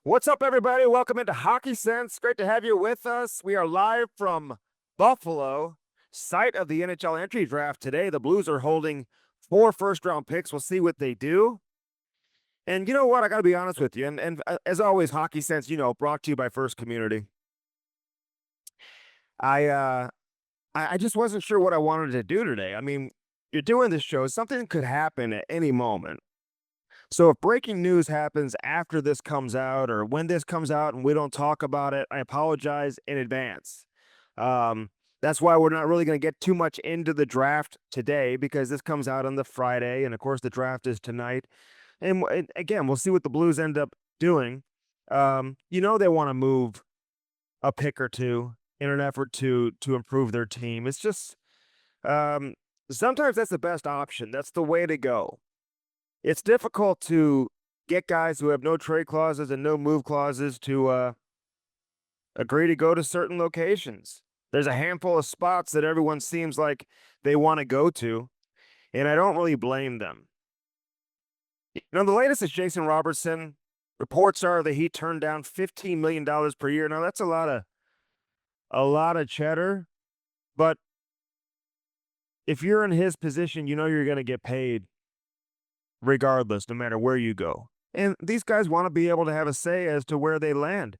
What's up, everybody? Welcome into Hockey Sense. Great to have you with us. We are live from Buffalo, site of the NHL entry draft today. The Blues are holding 4 first-round picks. We'll see what they do. And you know what? I got to be honest with you. And as always, Hockey Sense, brought to you by First Community. I just wasn't sure what I wanted to do today. I mean, you're doing this show. Something could happen at any moment. So if breaking news happens after this comes out or when this comes out and we don't talk about it, I apologize in advance. Um, that's why we're not really going to get too much into the draft today because this comes out on the Friday. And of course, the draft is tonight. And again, we'll see what the Blues end up doing. They want to move a pick or two in an effort to improve their team. It's just sometimes that's the best option. That's the way to go. It's difficult to get guys who have no trade clauses and no move clauses to agree to go to certain locations. There's a handful of spots that everyone seems like they want to go to, and I don't really blame them. The latest is Jason Robertson. Reports are that he turned down $15 million per year. Now, that's a lot of cheddar, but if you're in his position, you're going to get paid regardless, no matter where you go. And these guys want to be able to have a say as to where they land.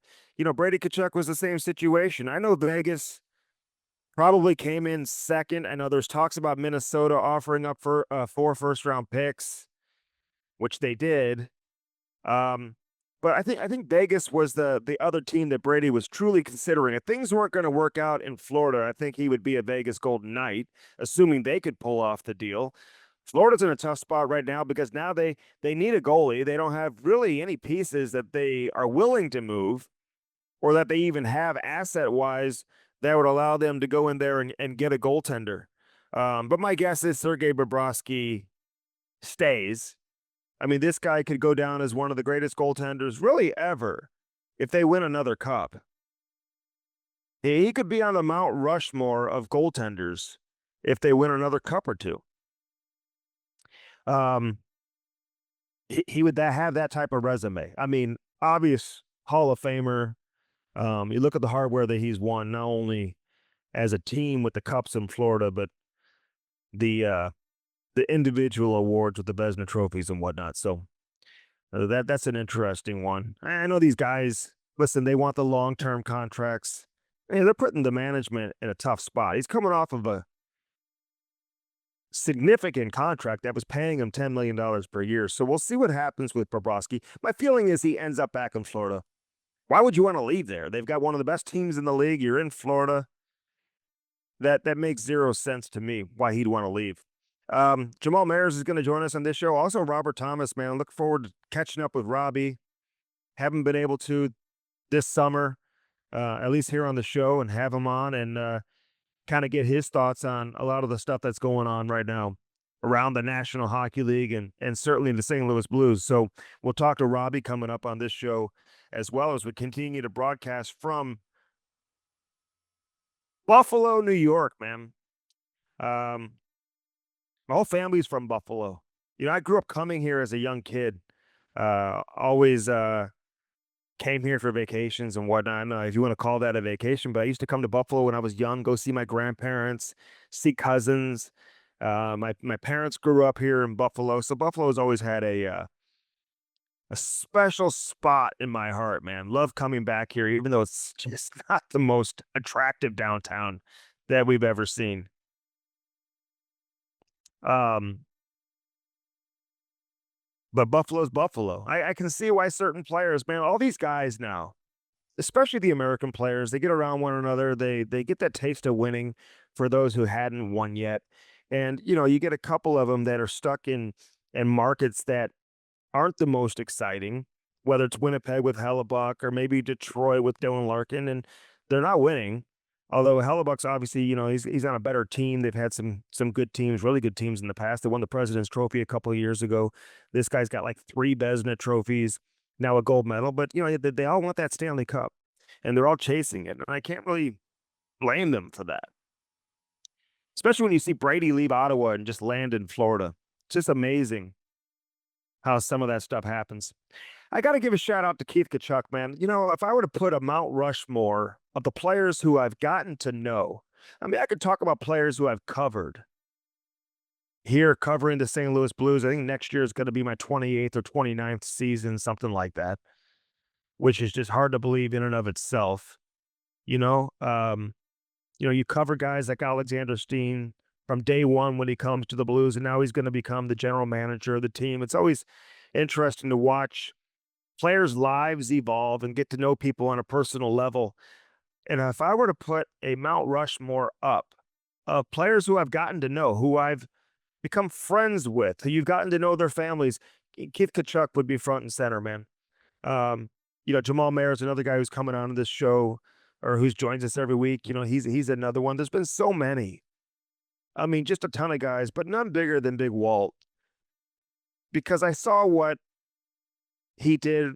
Brady Tkachuk was the same situation. I know Vegas probably came in second. I know there's talks about Minnesota offering up for 4 first-round picks, which they did. But I think Vegas was the other team that Brady was truly considering. If things weren't going to work out in Florida, I think he would be a Vegas Golden Knight, assuming they could pull off the deal. Florida's in a tough spot right now because now they need a goalie. They don't have really any pieces that they are willing to move or that they even have asset-wise that would allow them to go in there and get a goaltender. But my guess is Sergei Bobrovsky stays. I mean, this guy could go down as one of the greatest goaltenders really ever if they win another cup. He could be on the Mount Rushmore of goaltenders if they win another cup or two. He would have that type of resume. I mean, obvious Hall of Famer. You look at the hardware that he's won, not only as a team with the cups in Florida, but the individual awards with the Vezina trophies and whatnot. So that's an interesting one. I know these guys. Listen, they want the long-term contracts. They're putting the management in a tough spot. He's coming off of a significant contract that was paying him $10 million per year. So we'll see what happens with Bobrovsky. My feeling is he ends up back in Florida. Why would you want to leave there? They've got one of the best teams in the league. You're in Florida. That makes zero sense to me why he'd want to leave. Jamal Mayers is going to join us on this show. Also, Robert Thomas, man. Look forward to catching up with Robbie. Haven't been able to this summer, at least here on the show, and have him on and kind of get his thoughts on a lot of the stuff that's going on right now around the National Hockey League and certainly the St. Louis Blues. So we'll talk to Robbie coming up on this show as well as we continue to broadcast from Buffalo, New York, man. My whole family's from Buffalo. I grew up coming here as a young kid. Always came here for vacations and whatnot. I don't know if you want to call that a vacation, but I used to come to Buffalo when I was young, go see my grandparents, see cousins. My parents grew up here in Buffalo, so Buffalo's always had a special spot in my heart, man. Love coming back here, even though it's just not the most attractive downtown that we've ever seen. But Buffalo's Buffalo. I can see why certain players, man, all these guys now, especially the American players, they get around one another. They get that taste of winning for those who hadn't won yet. And, you get a couple of them that are stuck in markets that aren't the most exciting, whether it's Winnipeg with Hellebuck or maybe Detroit with Dylan Larkin, and they're not winning. Although Hellebuck's obviously, he's on a better team. They've had some good teams, really good teams in the past. They won the President's Trophy a couple of years ago. This guy's got like 3 Vezina trophies, now a gold medal. But, they all want that Stanley Cup, and they're all chasing it. And I can't really blame them for that. Especially when you see Brady leave Ottawa and just land in Florida. It's just amazing how some of that stuff happens. I got to give a shout out to Keith Tkachuk, man. You know, if I were to put a Mount Rushmore of the players who I've gotten to know, I mean, I could talk about players who I've covered here covering the St. Louis Blues. I think next year is going to be my 28th or 29th season, something like that, which is just hard to believe in and of itself. You know, you cover guys like Alexander Steen from day one when he comes to the Blues, and now he's going to become the general manager of the team. It's always interesting to watch players' lives evolve and get to know people on a personal level. And if I were to put a Mount Rushmore up of players who I've gotten to know, who I've become friends with, who you've gotten to know their families, Keith Tkachuk would be front and center, man. Um, Jamal Mayers, another guy who's coming on this show or who's joins us every week. He's another one. There's been so many. I mean, just a ton of guys, but none bigger than Big Walt because I saw what he did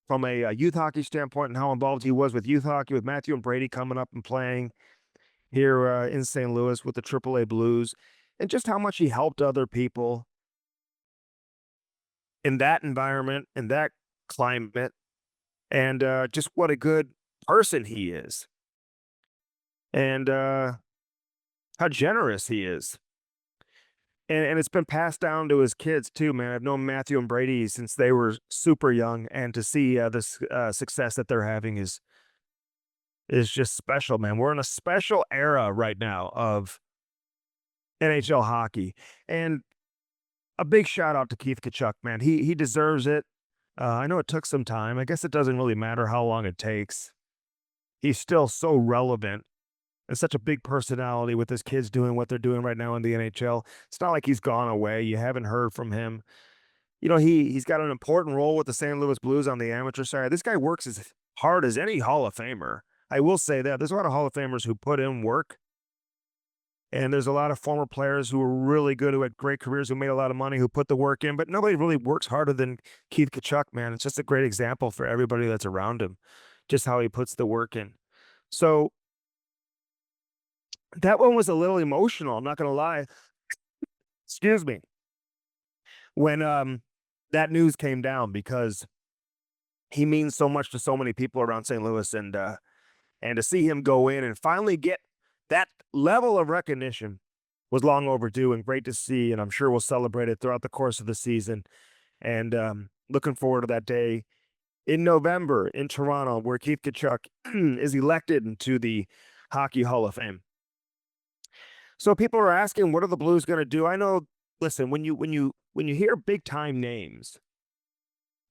from a youth hockey standpoint and how involved he was with youth hockey with Matthew and Brady coming up and playing here in St. Louis with the AAA Blues, and just how much he helped other people in that environment, in that climate, and just what a good person he is, and how generous he is. And it's been passed down to his kids too, man. I've known Matthew and Brady since they were super young, and to see this success that they're having is just special, man. We're in a special era right now of NHL hockey, and a big shout out to Keith Tkachuk, man. He deserves it. I know it took some time. I guess it doesn't really matter how long it takes. He's still so relevant and such a big personality with his kids doing what they're doing right now in the NHL. It's not like he's gone away. You haven't heard from him. He's got an important role with the St. Louis Blues on the amateur side. This guy works as hard as any Hall of Famer. I will say that. There's a lot of Hall of Famers who put in work, and there's a lot of former players who were really good, who had great careers, who made a lot of money, who put the work in, but nobody really works harder than Keith Tkachuk, man. It's just a great example for everybody that's around him, just how he puts the work in. So that one was a little emotional, I'm not gonna lie. Excuse me. When that news came down because he means so much to so many people around St. Louis, and to see him go in and finally get that level of recognition was long overdue and great to see, and I'm sure we'll celebrate it throughout the course of the season. And looking forward to that day in November in Toronto, where Keith Tkachuk is elected into the Hockey Hall of Fame. So people are asking, what are the Blues going to do? I know. Listen, when you hear big time names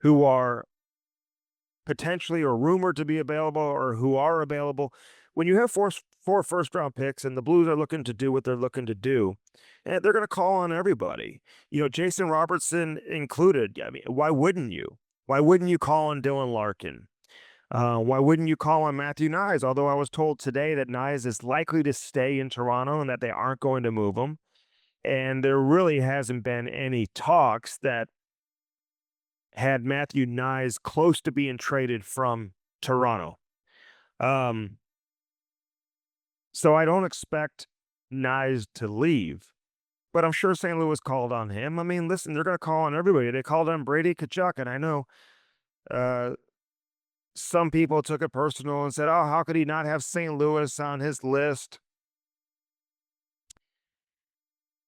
who are potentially or rumored to be available or who are available, when you have four first round picks and the Blues are looking to do what they're looking to do, and they're going to call on everybody. Jason Robertson included. I mean, why wouldn't you? Why wouldn't you call on Dylan Larkin? Why wouldn't you call on Matthew Nyes? Although I was told today that Nyes is likely to stay in Toronto and that they aren't going to move him. And there really hasn't been any talks that had Matthew Nyes close to being traded from Toronto. So I don't expect Nyes to leave, but I'm sure St. Louis called on him. I mean, listen, they're going to call on everybody. They called on Brady Tkachuk, and I know some people took it personal and said, oh, how could he not have St. Louis on his list?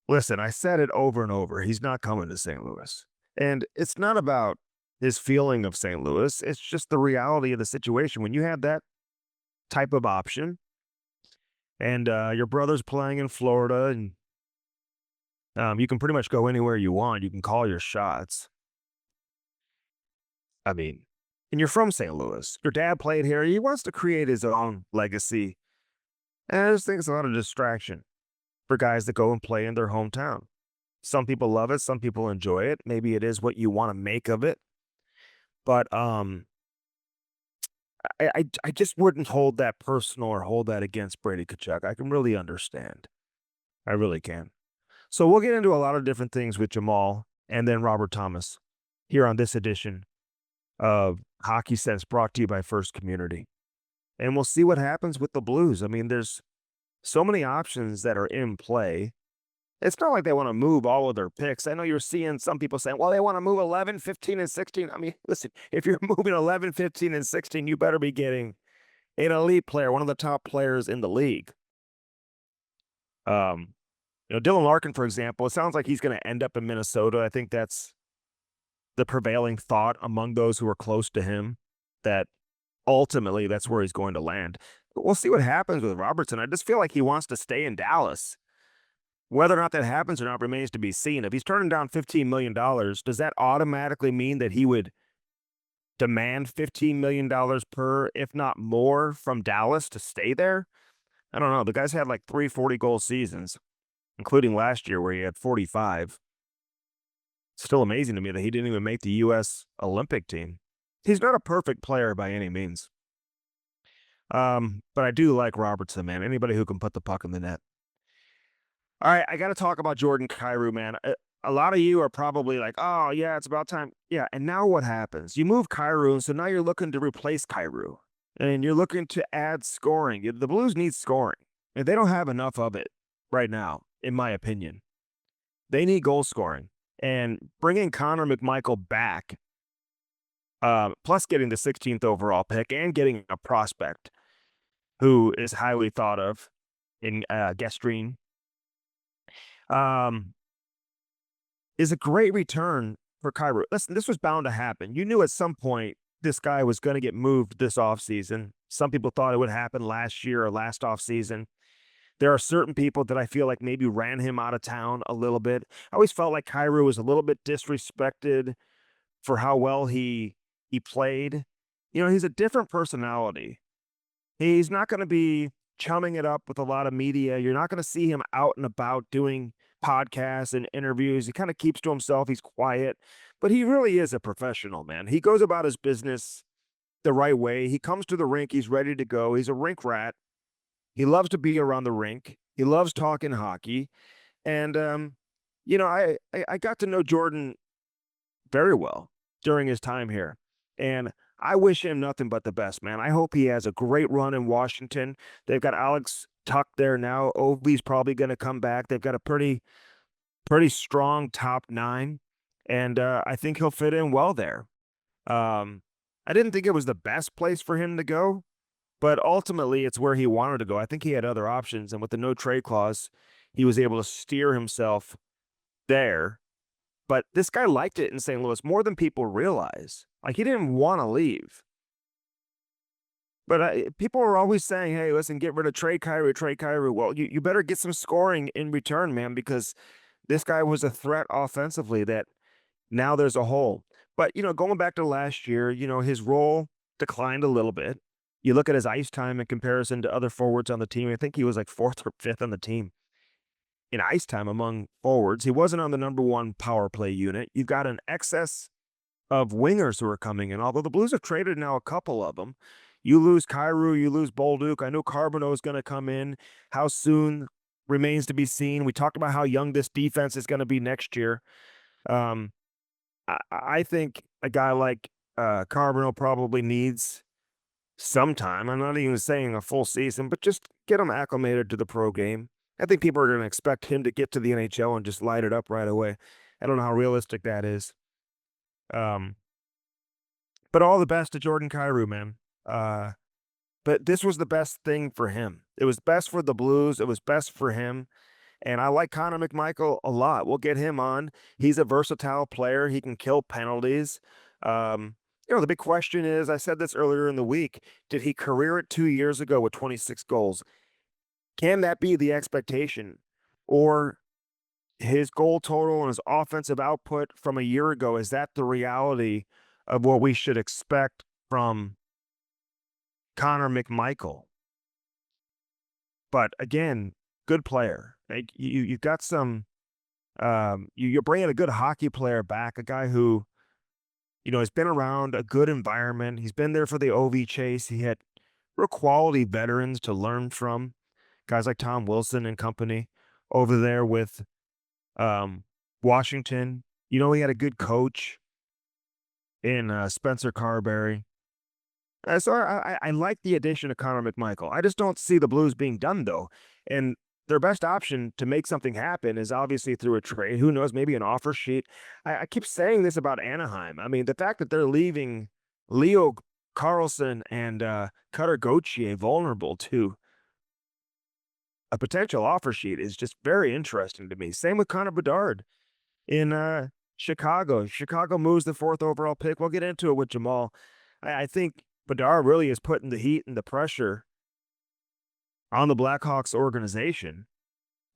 Listen, I said it over and over. He's not coming to St. Louis. And it's not about his feeling of St. Louis. It's just the reality of the situation. When you have that type of option and your brother's playing in Florida and you can pretty much go anywhere you want. You can call your shots. I mean, and you're from St. Louis. Your dad played here. He wants to create his own legacy. And I just think it's a lot of distraction for guys that go and play in their hometown. Some people love it. Some people enjoy it. Maybe it is what you want to make of it. But I just wouldn't hold that personal or hold that against Brady Tkachuk. I can really understand. I really can. So we'll get into a lot of different things with Jamal and then Robert Thomas here on this edition of Hockey Sense, brought to you by First Community. And we'll see what happens with the Blues. I mean, there's so many options that are in play. It's not like they want to move all of their picks. I know you're seeing some people saying, well, they want to move 11, 15, and 16. I mean, listen, if you're moving 11, 15, and 16, you better be getting an elite player, one of the top players in the league. Um, Dylan Larkin, for example, it sounds like he's going to end up in Minnesota. I think that's the prevailing thought among those who are close to him, that ultimately that's where he's going to land. But we'll see what happens with Robertson. I just feel like he wants to stay in Dallas. Whether or not that happens or not remains to be seen. If he's turning down $15 million, does that automatically mean that he would demand $15 million per, if not more, from Dallas to stay there? I don't know. The guy's had like 3 40-goal seasons, including last year where he had 45. It's still amazing to me that he didn't even make the U.S. Olympic team. He's not a perfect player by any means. But I do like Robertson, man. Anybody who can put the puck in the net. All right, I got to talk about Jordan Kyrou, man. A lot of you are probably like, oh, yeah, it's about time. Yeah, and now what happens? You move Kyrou, so now you're looking to replace Kyrou, and you're looking to add scoring. The Blues need scoring, and they don't have enough of it right now, in my opinion. They need goal scoring, and bringing Connor McMichael back, plus getting the 16th overall pick and getting a prospect who is highly thought of in Gestrine, is a great return for Kyrou. Listen, this was bound to happen. You knew at some point this guy was going to get moved this offseason. Some people thought it would happen last year or last offseason. There are certain people that I feel like maybe ran him out of town a little bit. I always felt like Kyrou was a little bit disrespected for how well he played. He's a different personality. He's not going to be chumming it up with a lot of media. You're not going to see him out and about doing podcasts and interviews. He kind of keeps to himself. He's quiet, but he really is a professional, man. He goes about his business the right way. He comes to the rink. He's ready to go. He's a rink rat. He loves to be around the rink. He loves talking hockey. And, I got to know Jordan very well during his time here. And I wish him nothing but the best, man. I hope he has a great run in Washington. They've got Alex Tuck there now. Ovi's probably going to come back. They've got a pretty strong top 9, and I think he'll fit in well there. I didn't think it was the best place for him to go, but ultimately it's where he wanted to go. I think he had other options, and with the no trade clause, he was able to steer himself there. But this guy liked it in St. Louis more than people realize. Like, he didn't want to leave. But people are always saying, hey, listen, get rid of trade Kyrou. Well, you better get some scoring in return, man, because this guy was a threat offensively that now there's a hole. But, going back to last year, his role declined a little bit. You look at his ice time in comparison to other forwards on the team. I think he was like 4th or 5th on the team in ice time among forwards. He wasn't on the number 1 power play unit. You've got an excess of wingers who are coming in, although the Blues have traded now a couple of them. You lose Kyrou, you lose Bolduc. I know Carbonneau is going to come in. How soon remains to be seen. We talked about how young this defense is going to be next year. I think a guy like Carbonneau probably needs some time. I'm not even saying a full season, but just get him acclimated to the pro game. I think people are going to expect him to get to the NHL and just light it up right away. I don't know how realistic that is. But all the best to Jordan Kyrou, man. But this was the best thing for him. It was best for the Blues. It was best for him. And I like Connor McMichael a lot. We'll get him on. He's a versatile player. He can kill penalties. The big question is, I said this earlier in the week, did he career it 2 years ago with 26 goals? Can that be the expectation? Or his goal total and his offensive output from a year ago, is that the reality of what we should expect from Connor McMichael? But again, good player. Like, you've got some, you're bringing a good hockey player back, a guy who, has been around a good environment. He's been there for the OV chase. He had real quality veterans to learn from, guys like Tom Wilson and company over there with Washington. He had a good coach in Spencer Carberry. So I like the addition of Connor McMichael. I just don't see the Blues being done, though. And their best option to make something happen is obviously through a trade. Who knows? Maybe an offer sheet. I keep saying this about Anaheim. I mean, the fact that they're leaving Leo Carlson and Cutter Gauthier vulnerable to a potential offer sheet is just very interesting to me. Same with Connor Bedard in Chicago. Chicago moves the 4th overall pick. We'll get into it with Jamal. I think Bedard really is putting the heat and the pressure on the Blackhawks organization.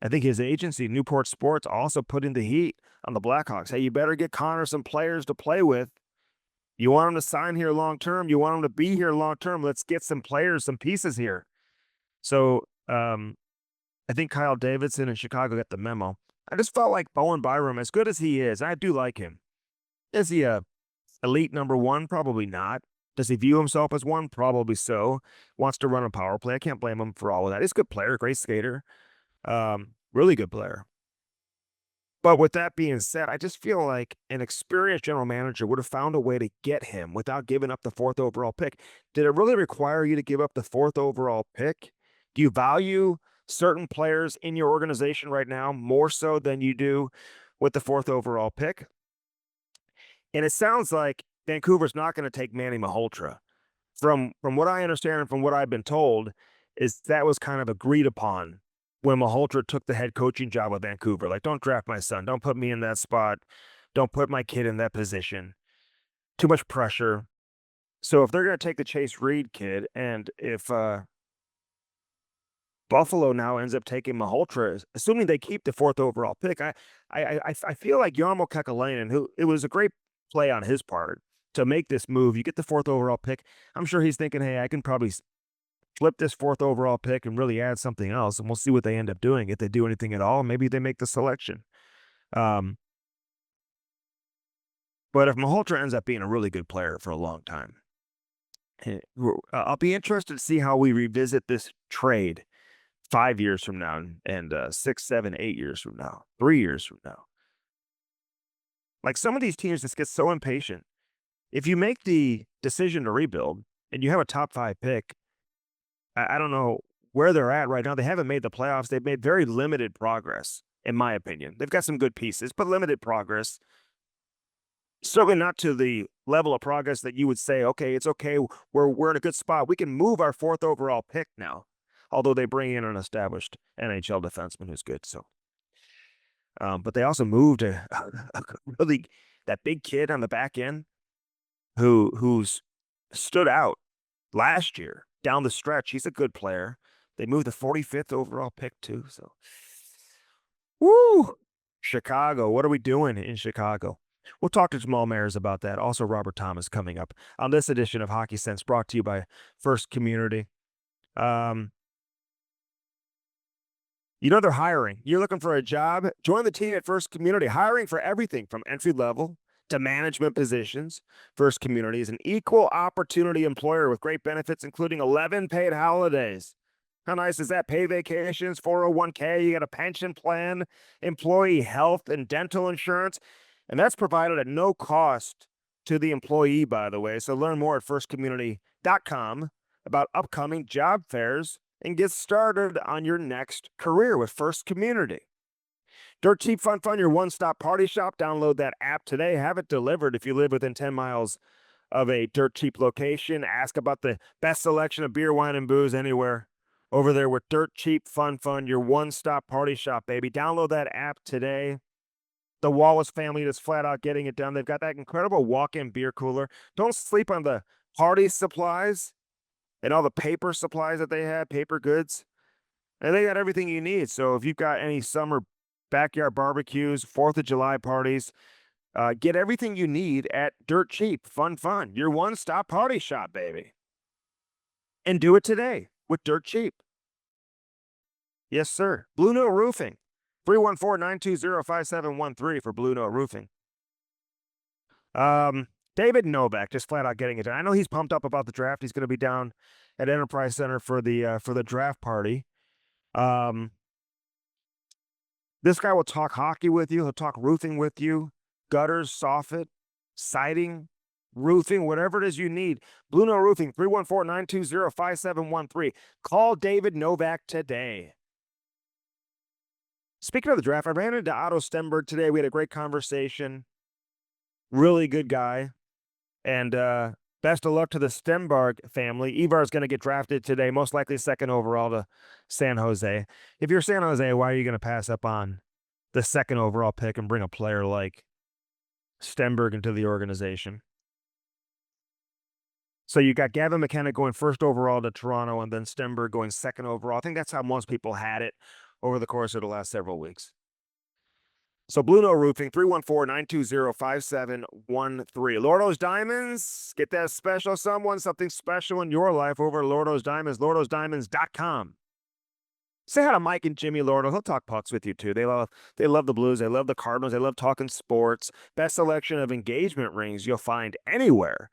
I think his agency, Newport Sports, also putting the heat on the Blackhawks. Hey, you better get Connor some players to play with. You want him to sign here long term. You want him to be here long term. Let's get some players, some pieces here. So I think Kyle Davidson in Chicago got the memo. I just felt like Bowen Byram, as good as he is, I do like him. Is he a elite number one? Probably not. Does he view himself as one? Probably so. Wants to run a power play. I can't blame him for all of that. He's a good player, great skater, really good player. But with that being said, I just feel like an experienced general manager would have found a way to get him without giving up the 4th overall pick. Did it really require you to give up the 4th overall pick? Do you value certain players in your organization right now more so than you do with the 4th overall pick? And it sounds like Vancouver's not going to take Manny Malhotra. From what I understand and from what I've been told, is that was kind of agreed upon when Malhotra took the head coaching job with Vancouver. Like, don't draft my son. Don't put me in that spot. Don't put my kid in that position. Too much pressure. So if they're going to take the Chase Reed kid, and if Buffalo now ends up taking Malhotra, assuming they keep the 4th overall pick, I feel like Jarmo Kekalainen, who it was a great play on his part to make this move. You get the 4th overall pick. I'm sure he's thinking, hey, I can probably flip this 4th overall pick and really add something else, and we'll see what they end up doing. If they do anything at all, maybe they make the selection. But if Malhotra ends up being a really good player for a long time, I'll be interested to see how we revisit this trade 5 years from now and 6, 7, 8 years from now, 3 years from now. Like, some of these teams just get so impatient. If you make the decision to rebuild and you have a top 5 pick, I don't know where they're at right now. They haven't made the playoffs. They've made very limited progress, in my opinion. They've got some good pieces, but limited progress. Certainly not to the level of progress that you would say, okay, it's okay. We're in a good spot. We can move our 4th overall pick now. Although they bring in an established NHL defenseman who's good. So, but they also moved really that big kid on the back end who's stood out last year down the stretch. He's a good player. They moved the 45th overall pick too. So, woo! Chicago. What are we doing in Chicago? We'll talk to Jamal Mayers about that. Also, Robert Thomas coming up on this edition of Hockey Sense, brought to you by First Community. You know they're hiring. You're looking for a job? Join the team at First Community. Hiring for everything from entry level to management positions. First Community is an equal opportunity employer with great benefits, including 11 paid holidays. How nice is that? Paid vacations, 401k, you got a pension plan, employee health and dental insurance, and that's provided at no cost to the employee, by the way. So learn more at firstcommunity.com about upcoming job fairs and get started on your next career with First Community. Dirt Cheap Fun Fun, your one-stop party shop. Download that app today. Have it delivered if you live within 10 miles of a Dirt Cheap location. Ask about the best selection of beer, wine, and booze anywhere over there with Dirt Cheap Fun Fun, your one-stop party shop, baby. Download that app today. The Wallace family is flat out getting it done. They've got that incredible walk-in beer cooler. Don't sleep on the party supplies and all the paper supplies that they have, paper goods. And they got everything you need. So if you've got any summer backyard barbecues, 4th of July parties, get everything you need at Dirt Cheap Fun Fun, your one-stop party shop, baby. And do it today with Dirt Cheap. Yes, sir. Blue Note Roofing. 314-920-5713 for Blue Note Roofing. David Novak just flat out getting it done. I know he's pumped up about the draft. He's going to be down at Enterprise Center for the draft party. This guy will talk hockey with you. He'll talk roofing with you. Gutters, soffit, siding, roofing, whatever it is you need. Blue Note Roofing, 314-920-5713. Call David Novak today. Speaking of the draft, I ran into Otto Stenberg today. We had a great conversation. Really good guy. And best of luck to the Stenberg family. Ivar is going to get drafted today, most likely second overall to San Jose. If you're San Jose, why are you going to pass up on the second overall pick and bring a player like Stenberg into the organization? So you got Gavin McKenna going first overall to Toronto and then Stenberg going second overall. I think that's how most people had it over the course of the last several weeks. So Blue No Roofing, 314-920-5713. Lordo's Diamonds, get that special someone, something special in your life over at Lordo's Diamonds, lordosdiamonds.com. Say hi to Mike and Jimmy Lordo. He'll talk pucks with you too. They love the Blues. They love the Cardinals. They love talking sports. Best selection of engagement rings you'll find anywhere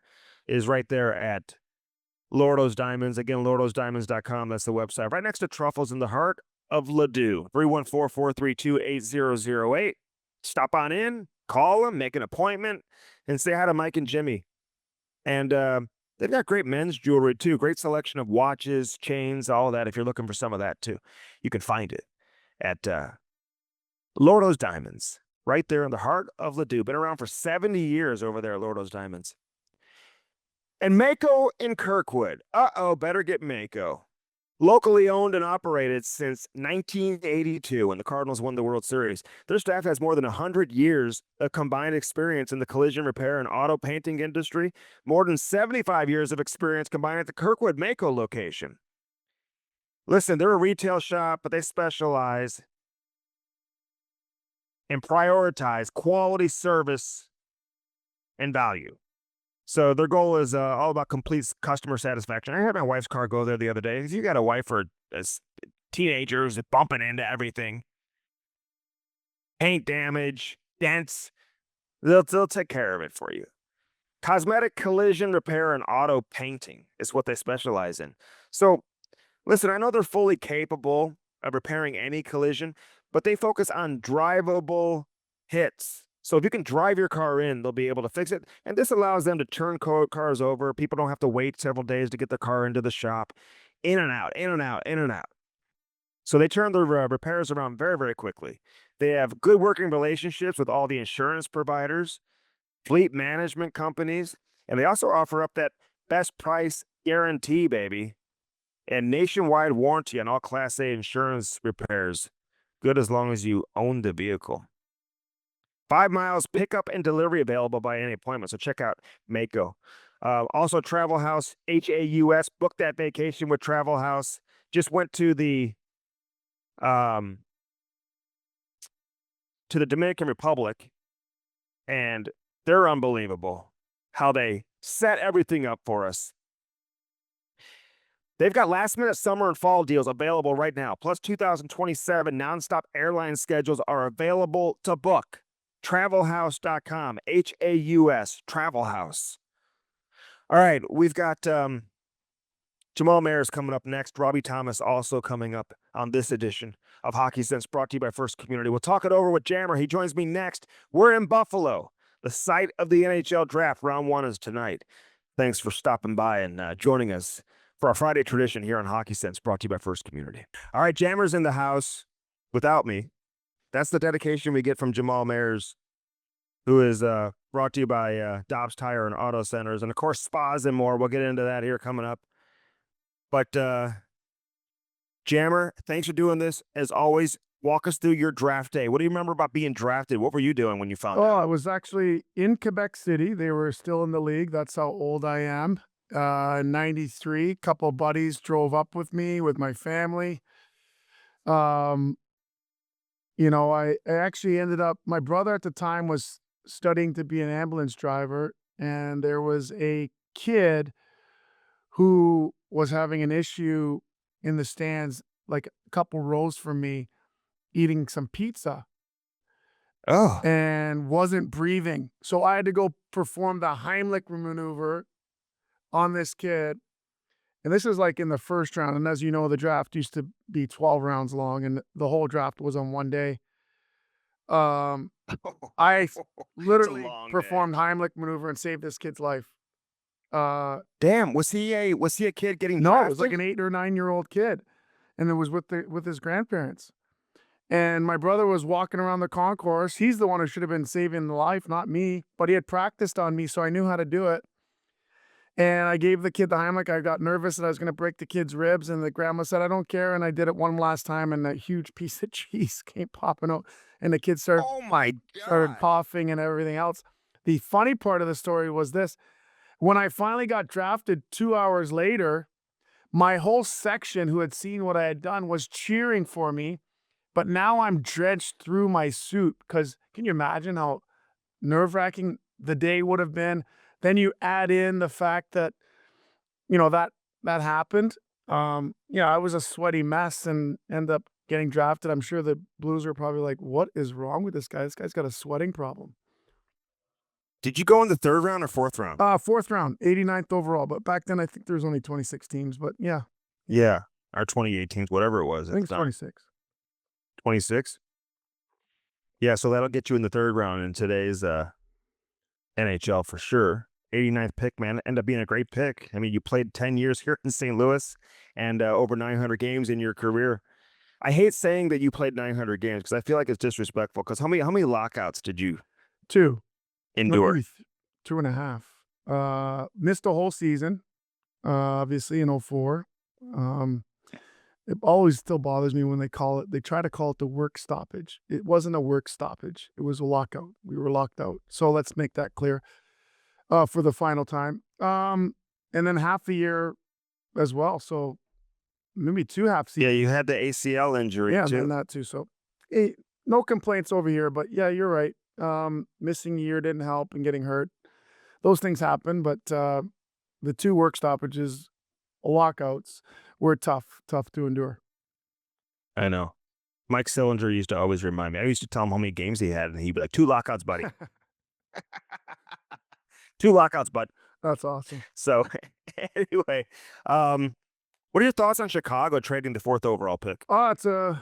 is right there at Lordo's Diamonds. Again, lordosdiamonds.com. That's the website. Right next to Truffles in the heart of Ladue. 314-432-8008. Stop on in, call them, make an appointment, and say hi to Mike and Jimmy. And they've got great men's jewelry too. Great selection of watches, chains, all of that. If you're looking for some of that too, you can find it at Lordo's Diamonds. Right there in the heart of Ladue. Been around for 70 years over there at Lordo's Diamonds. And Mako in Kirkwood. Better get Mako. Locally owned and operated since 1982 when the Cardinals won the World Series. Their staff has more than 100 years of combined experience in the collision repair and auto painting industry, more than 75 years of experience combined at the Kirkwood Mako location. Listen, they're a retail shop, but they specialize and prioritize quality service and value. So their goal is all about complete customer satisfaction. I had my wife's car go there the other day. If you got a wife or a teenager who's bumping into everything, paint damage, dents, they'll take care of it for you. Cosmetic collision repair and auto painting is what they specialize in. So listen, I know they're fully capable of repairing any collision, but they focus on drivable hits. So if you can drive your car in, they'll be able to fix it. And this allows them to turn cars over. People don't have to wait several days to get their car into the shop. In and out, in and out, in and out. So they turn their repairs around very, very quickly. They have good working relationships with all the insurance providers, fleet management companies, and they also offer up that best price guarantee, baby, and nationwide warranty on all Class A insurance repairs. Good as long as you own the vehicle. 5 miles pickup and delivery available by any appointment. So check out Mako. Also, Travel House, HAUS. Book that vacation with Travel House. Just went to the Dominican Republic, and they're unbelievable how they set everything up for us. They've got last-minute summer and fall deals available right now. Plus 2027 nonstop airline schedules are available to book. Travelhouse.com, HAUS, Travel House. All right, we've got Jamal Mayers coming up next. Robbie Thomas also coming up on this edition of Hockey Sense, brought to you by First Community. We'll talk it over with Jammer. He joins me next. We're in Buffalo, the site of the NHL draft. Round 1 is tonight. Thanks for stopping by and joining us for our Friday tradition here on Hockey Sense, brought to you by First Community. All right, Jammer's in the house without me. That's the dedication we get from Jamal Mayers, who is brought to you by Dobbs Tire and Auto Centers, and of course spas and more. We'll get into that here coming up. But Jammer, thanks for doing this. As always, walk us through your draft day. What do you remember about being drafted? What were you doing when you found out? I was actually in Quebec City. They were still in the league. That's how old I am. 93, couple of buddies drove up with me with my family. I actually ended up, my brother at the time was studying to be an ambulance driver, and there was a kid who was having an issue in the stands, like a couple rows from me, eating some pizza. Oh. And wasn't breathing. So I had to go perform the Heimlich maneuver on this kid. And this is like in the first round. And as you know, the draft used to be 12 rounds long, and the whole draft was on one day. I literally performed Heimlich maneuver and saved this kid's life. Damn, was he a kid getting No, drafted? it was like an 8 or 9 year old kid, and it was with his grandparents. And my brother was walking around the concourse. He's the one who should have been saving the life, not me. But he had practiced on me, so I knew how to do it. And I gave the kid the Heimlich. I got nervous that I was going to break the kid's ribs. And the grandma said, I don't care. And I did it one last time, and a huge piece of cheese came popping out. And the kid Oh my started God. coughing and everything else. The funny part of the story was this. When I finally got drafted 2 hours later, my whole section who had seen what I had done was cheering for me. But now I'm drenched through my suit because can you imagine how nerve-wracking the day would have been? Then you add in the fact that, that happened. I was a sweaty mess and end up getting drafted. I'm sure the Blues are probably like, what is wrong with this guy? This guy's got a sweating problem. Did you go in the third round or fourth round? Fourth round, 89th overall. But back then, I think there was only 26 teams. But yeah, Yeah. Our 2018s, whatever it was. I think it's 26. 26? Yeah, so that'll get you in the third round in today's NHL for sure. 89th pick, man, ended up being a great pick. I mean, you played 10 years here in St. Louis and over 900 games in your career. I hate saying that you played 900 games because I feel like it's disrespectful. Because how many lockouts did you Two. No, endure? maybe 2.5. Missed a whole season, obviously in '04. It always still bothers me when they try to call it the work stoppage. It wasn't a work stoppage. It was a lockout. We were locked out. So let's make that clear for the final time. And then half a year as well. So maybe 2 half Yeah, seasons. you had the ACL injury Yeah, too. and that too. So no complaints over here. But yeah, you're right. Missing a year didn't help and getting hurt. Those things happen. But the 2 work stoppages, lockouts, were tough to endure. I know. Mike Sillinger used to always remind me. I used to tell him how many games he had, and he'd be like, 2 lockouts, buddy. 2 lockouts, bud. That's awesome. So, anyway, what are your thoughts on Chicago trading the 4th overall pick? Oh, it's a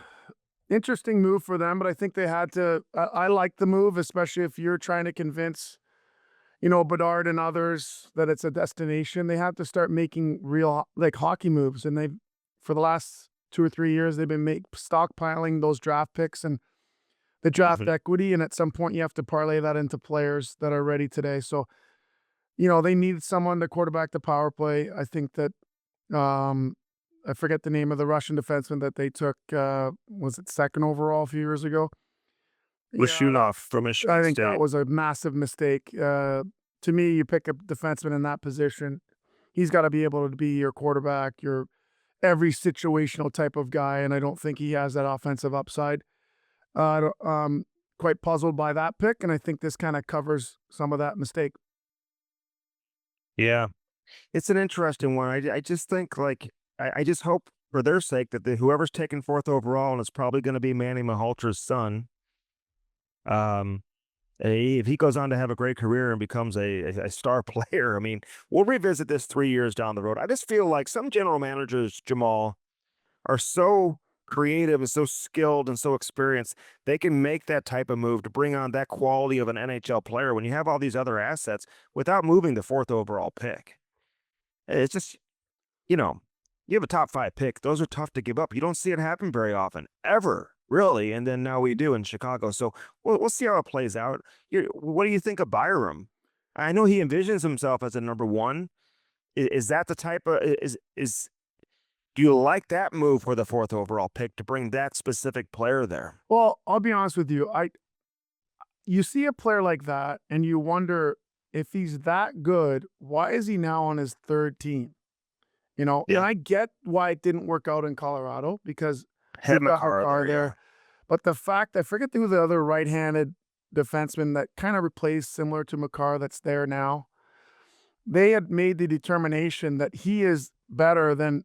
interesting move for them, but I think they had to. I like the move, especially if you're trying to convince, Bedard and others that it's a destination. They have to start making real like hockey moves, and they've for the last 2 or 3 years they've been stockpiling those draft picks and the draft Mhm. equity, and at some point you have to parlay that into players that are ready today. So, they need someone to quarterback the power play. I think that I forget the name of the Russian defenseman that they took. Was it second overall a few years ago? Yeah, Lashinov from I Michigan think that State. was a massive mistake. To me, you pick a defenseman in that position, he's got to be able to be your quarterback, your every situational type of guy, and I don't think he has that offensive upside. Quite puzzled by that pick, and I think this kind of covers some of that mistake. Yeah. It's an interesting one. I just think, like, I just hope for their sake that whoever's taking 4th overall, and it's probably going to be Manny Malholtra's son, um, if he goes on to have a great career and becomes a star player, I mean, we'll revisit this 3 years down the road. I just feel like some general managers, Jamal, are so creative and so skilled and so experienced, they can make that type of move to bring on that quality of an NHL player when you have all these other assets without moving the 4th overall pick. It's just, you know, you have a top 5 pick. Those are tough to give up. You don't see it happen very often, ever, really. And then now we do in Chicago. So we'll see how it plays out. What do you think of Byram? I know he envisions himself as a number 1. Is that the type of is do you like that move for the 4th overall pick to bring that specific player there? Well, I'll be honest with you. You see a player like that, and you wonder if he's that good, why is he now on his 3rd team? And Yeah, I get why it didn't work out in Colorado because had we've got McCarr Makar there. Yeah, there. But the fact, I forget who the other right-handed defenseman that kind of replaced similar to Makar that's there now. They had made the determination that he is better than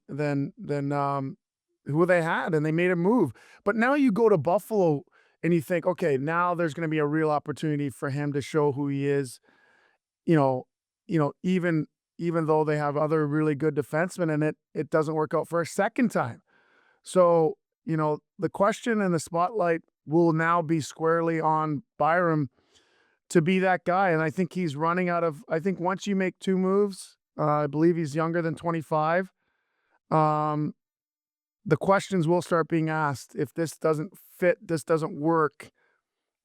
who they had, and they made a move. But now you go to Buffalo and you think, okay, now there's going to be a real opportunity for him to show who he is. You know, even though they have other really good defensemen, and it doesn't work out for a second time. So the question and the spotlight will now be squarely on Byram to be that guy. And I think he's running out of, I think once you make 2 moves, I believe he's younger than 25. Um, the questions will start being asked if this doesn't fit, this doesn't work,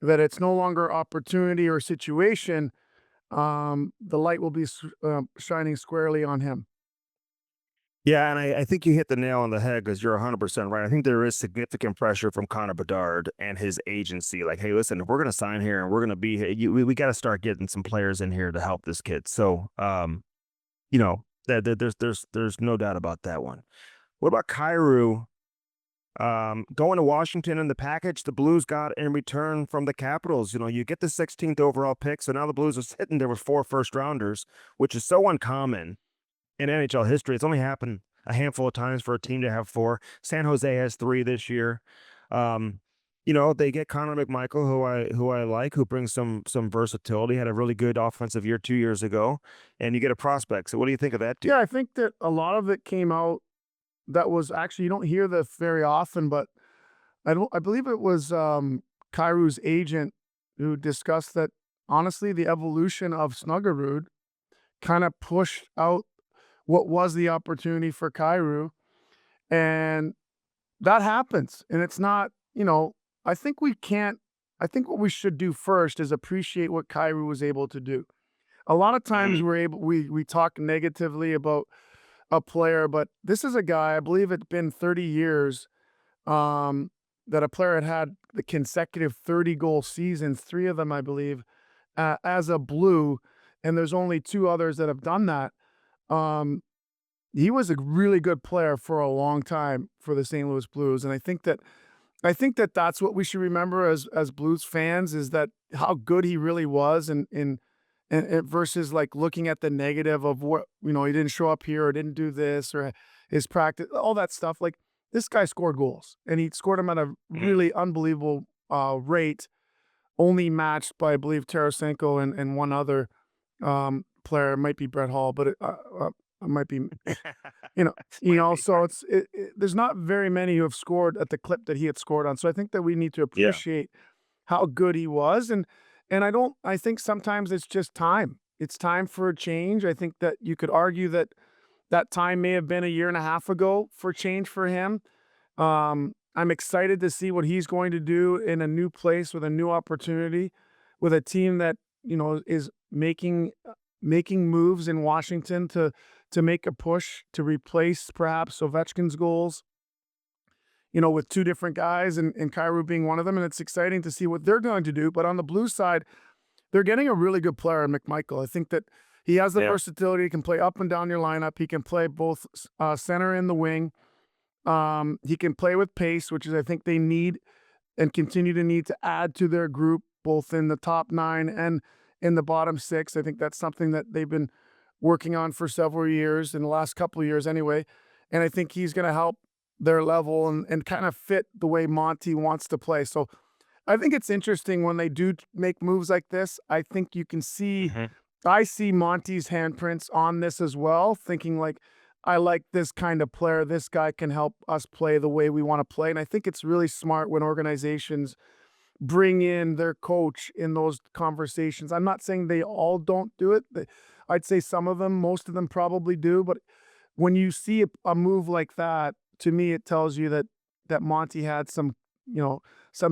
that it's no longer opportunity or situation. The light will be shining squarely on him. Yeah, and I think you hit the nail on the head because you're 100% right. I think there is significant pressure from Connor Bedard and his agency. Like, hey, listen, if we're going to sign here and we're going to be here, we got to start getting some players in here to help this kid. So, there's no doubt about that one. What about Kyrou? Going to Washington in the package the Blues got in return from the Capitals. You get the 16th overall pick, so now the Blues are sitting there with 4 first rounders, which is so uncommon in NHL history. It's only happened a handful of times for a team to have 4. San Jose has 3 this year. They get Connor McMichael, who I like, who brings some versatility. Had a really good offensive year 2 years ago, and you get a prospect. So what do you think of that dude? Yeah, I think that a lot of it came out that was actually, you don't hear this very often, but I believe it was Kyrou's agent who discussed that honestly the evolution of Snuggerud kind of pushed out what was the opportunity for Kyrou, and that happens. And it's not, I think we can't. I think what we should do first is appreciate what Kyrou was able to do. A lot of times Mhm. we talk negatively about a player, but this is a guy, I believe it's been 30 years, um, that a player had the consecutive 30-goal seasons, 3 of them, I believe, as a Blue, and there's only 2 others that have done that. Um, he was a really good player for a long time for the St. Louis Blues, and I think that that's what we should remember as Blues fans is that how good he really was and versus, like, looking at the negative of what he didn't show up here or didn't do this or his practice, all that stuff. Like, this guy scored goals, and he scored them at a Mhm. really unbelievable, rate, only matched by, I believe, Tarasenko and one other, player. It might be Brett Hall, but it might be you know Might be so right. there's not very many who have scored at the clip that he had scored on. So I think that we need to Yeah. appreciate how good he was, and I think sometimes it's just time. It's time for a change. I think that you could argue that that time may have been a year and a half ago for change for him. I'm excited to see what he's going to do in a new place with a new opportunity, with a team that is making moves in Washington to make a push to replace perhaps Ovechkin's goals. With 2 different guys and Kyrou being one of them, and it's exciting to see what they're going to do. But on the blue side, they're getting a really good player in McMichael. I think that he has the Yeah. versatility. He can play up and down your lineup. He can play both center and the wing. He can play with pace, which is I think they need and continue to need to add to their group, both in the top 9 and in the bottom 6. I think that's something that they've been working on for several years, in the last couple of years anyway. And I think he's going to help their level and kind of fit the way Monty wants to play. So I think it's interesting when they do make moves like this. I think you can see, Mhm. I see Monty's handprints on this as well, thinking like, I like this kind of player. This guy can help us play the way we want to play. And I think it's really smart when organizations bring in their coach in those conversations. I'm not saying they all don't do it. I'd say some of them, most of them probably do. But when you see a move like that, to me, it tells you that Monty had some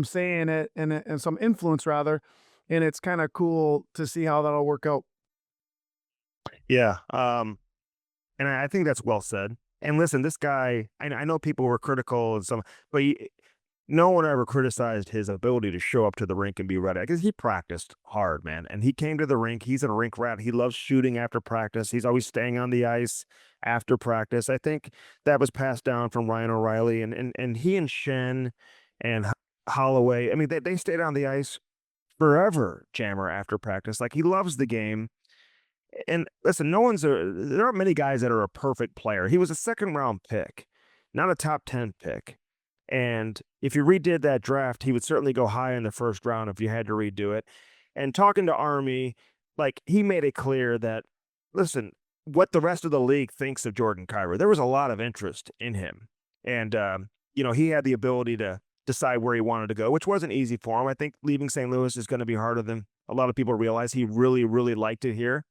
say in it and some influence rather. And it's kind of cool to see how that'll work out. Yeah. And I think that's well said. And listen, this guy, I know people were critical and some, but no one ever criticized his ability to show up to the rink and be ready because he practiced hard, man. And he came to the rink. He's a rink rat. He loves shooting after practice. He's always staying on the ice after practice. I think that was passed down from Ryan O'Reilly and he and Shen and Holloway. I mean, they stayed on the ice forever, Jammer, after practice. Like he loves the game. And listen, there aren't many guys that are a perfect player. He was a second round pick, not a top 10 pick. And if you redid that draft, he would certainly go high in the first round if you had to redo it. And talking to Army, like he made it clear that, listen, what the rest of the league thinks of Jordan Kyrou, there was a lot of interest in him. And, he had the ability to decide where he wanted to go, which wasn't easy for him. I think leaving St. Louis is going to be harder than a lot of people realize. He really, really liked it here.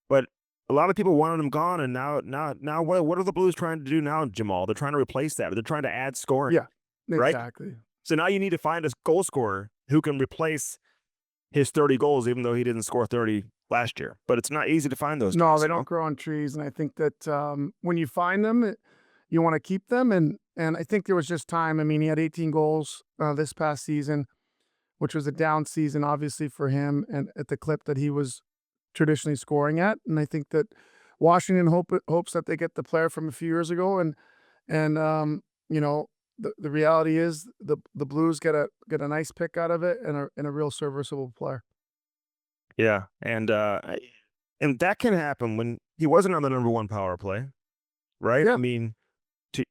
But a lot of people wanted him gone, and now what are the Blues trying to do now, Jamal? They're trying to replace that. They're trying to add scoring, Yeah, right? exactly. So now you need to find a goal scorer who can replace his 30 goals, even though he didn't score 30 last year. But it's not easy to find those No, guys, they you know? don't grow on trees, and I think that, when you find them, you wanna keep them, and I think there was just time. I mean, he had 18 goals, this past season, which was a down season, obviously, for him and at the clip that he was traditionally scoring at, and I think that Washington hopes that they get the player from a few years ago, and you know, the reality is the Blues get a nice pick out of it and a real serviceable player. Yeah, and that can happen when he wasn't on the number 1 power play, right? I Yeah. mean, to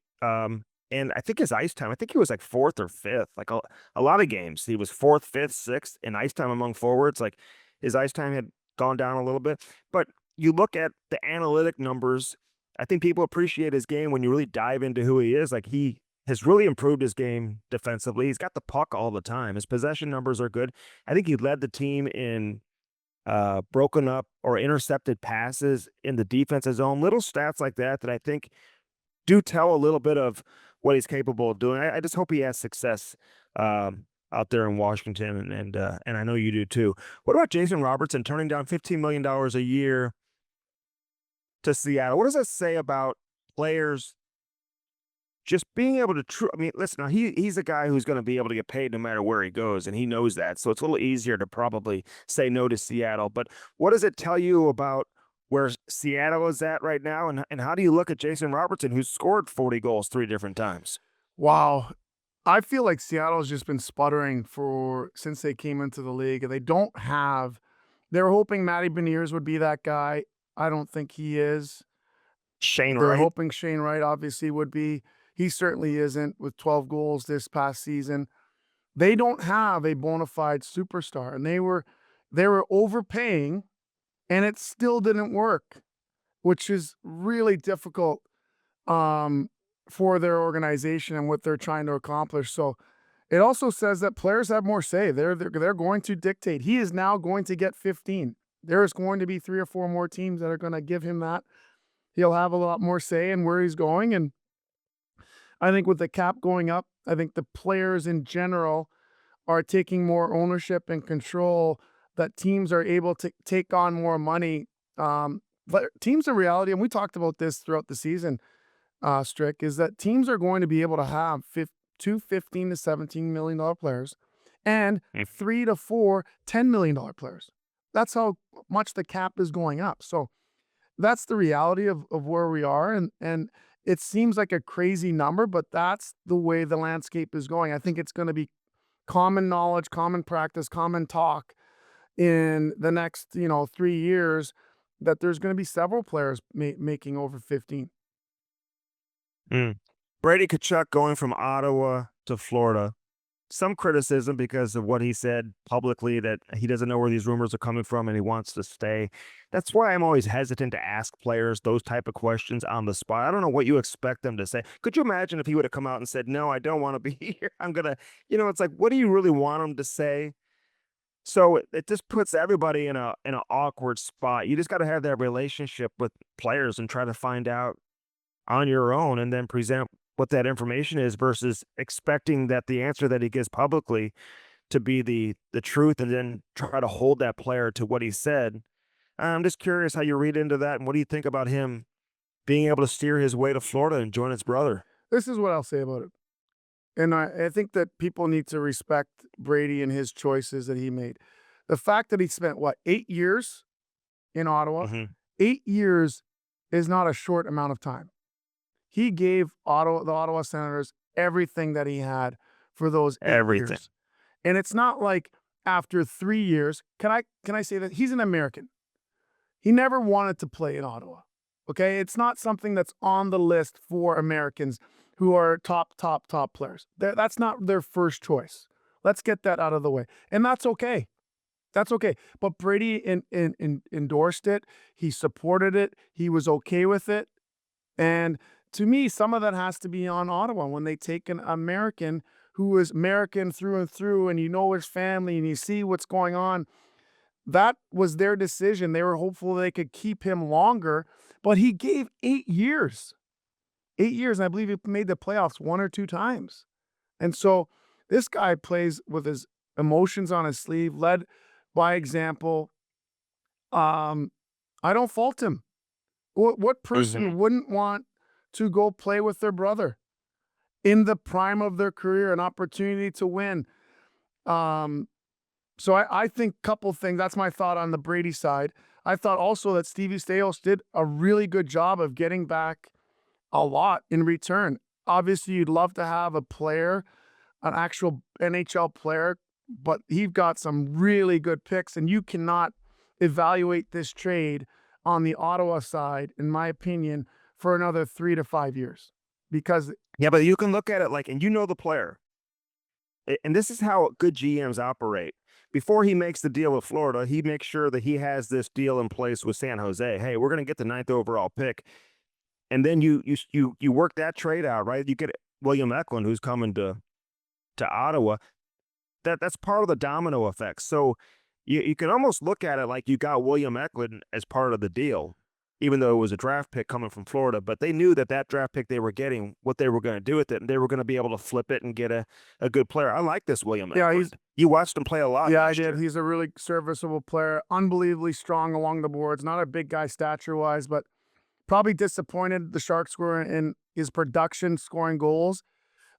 and I think his ice time, I think he was like 4th or 5th, like a lot of games. He was 4th, 5th, 6th in ice time among forwards. Like his ice time had gone down a little bit. But you look at the analytic numbers, I think people appreciate his game when you really dive into who he is. Like he has really improved his game defensively. He's got the puck all the time. His possession numbers are good. I think he led the team in broken up or intercepted passes in the defensive zone. Little stats like that that I think do tell a little bit of what he's capable of doing. I just hope he has success out there in Washington, and I know you do too. What about Jason Robertson turning down $15 million a year to Seattle? What does that say about players just being able to I mean, listen, now he's a guy who's going to be able to get paid no matter where he goes, and he knows that. So it's a little easier to probably say no to Seattle. But what does it tell you about where Seattle is at right now, and how do you look at Jason Robertson, who's scored 40 goals 3 different times? Wow. I feel like Seattle's just been sputtering for since they came into the league, and they don't have they were hoping Matty Beniers would be that guy. I don't think he is. Shane They're Wright. hoping Shane Wright obviously would be. He certainly isn't with 12 goals this past season. They don't have a bona fide superstar, and they were overpaying, and it still didn't work, which is really difficult um, for their organization and what they're trying to accomplish. So it also says that players have more say. They're going to dictate. He is now going to get 15. There is going to be 3 or 4 more teams that are going to give him that. He'll have a lot more say in where he's going, and I think with the cap going up, I think the players in general are taking more ownership and control. That teams are able to take on more money. But teams in reality, and we talked about this throughout the season, Strick, is that teams are going to be able to have 15 to $17 million players and Mm. 3 to 4 $10 million players. That's how much the cap is going up. So that's the reality of where we are. And it seems like a crazy number, but that's the way the landscape is going. I think it's going to be common knowledge, common practice, common talk in the next, 3 years that there's going to be several players making over 15. Mm. Brady Tkachuk going from Ottawa to Florida. Some criticism because of what he said publicly, that he doesn't know where these rumors are coming from and he wants to stay. That's why I'm always hesitant to ask players those type of questions on the spot. I don't know what you expect them to say. Could you imagine if he would have come out and said, "No, I don't want to be here. I'm gonna," it's like, what do you really want him to say? So it just puts everybody in an awkward spot. You just got to have that relationship with players and try to find out on your own and then present what that information is versus expecting that the answer that he gives publicly to be the truth and then try to hold that player to what he said. I'm just curious how you read into that, and what do you think about him being able to steer his way to Florida and join his brother? This is what I'll say about it. And I think that people need to respect Brady and his choices that he made. The fact that he spent, what, 8 years in Ottawa? Hmm. 8 years is not a short amount of time. He gave the Ottawa Senators everything that he had for those 8 Everything. years. And it's not like after 3 years, can I say that he's an American? He never wanted to play in Ottawa. Okay? It's not something that's on the list for Americans who are top players. That's not their first choice. Let's get that out of the way. And that's okay. That's okay. But Brady endorsed it. He supported it. He was okay with it. And to me, some of that has to be on Ottawa when they take an American who is American through and through, and you know his family and you see what's going on. that was their decision. They were hopeful they could keep him longer, but he gave 8 years. 8 years, and I believe he made the playoffs 1 or 2 times. And so this guy plays with his emotions on his sleeve, led by example. Um, I don't fault him. What Mhm. person wouldn't want to go play with their brother in the prime of their career, an opportunity to win? Um, so I think couple things. That's my thought on the Brady side. I thought also that Stevie Stais did a really good job of getting back a lot in return. Obviously, you'd love to have a player, an actual NHL player, but he got some really good picks, and you cannot evaluate this trade on the Ottawa side, in my opinion, for another 3 to 5 years. Because Yeah, but you can look at it like, and you know the player. And this is how good GMs operate. Before he makes the deal with Florida, he makes sure that he has this deal in place with San Jose. Hey, we're going to get the ninth overall pick, and then you work that trade out, right? You get William Eklund, who's coming to Ottawa. That's part of the domino effect. So you can almost look at it like you got William Eklund as part of the deal, even though it was a draft pick coming from Florida. But they knew that that draft pick they were getting, what they were going to do with it, and they were going to be able to flip it and get a good player. I like this William yeah, he's Eklund. You watched him play a lot yeah, I last did. year. He's a really serviceable player, unbelievably strong along the boards. Not a big guy stature-wise, but probably disappointed the Sharks were in his production scoring goals,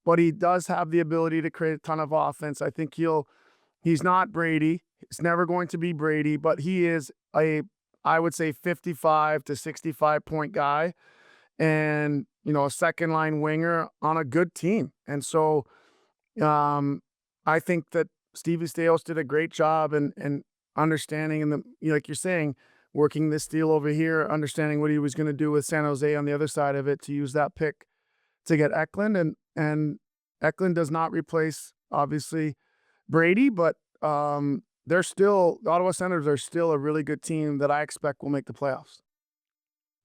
but he does have the ability to create a ton of offense. I think he's not Brady. He's never going to be Brady, but he is I would say 55 to 65 point guy and, a second line winger on a good team. And so I think that Stevie Stais did a great job and understanding and like you're saying, working this deal over here, understanding what he was going to do with San Jose on the other side of it to use that pick to get Eklund and Eklund does not replace obviously Brady, but they're still the Ottawa Senators are still a really good team that I expect will make the playoffs.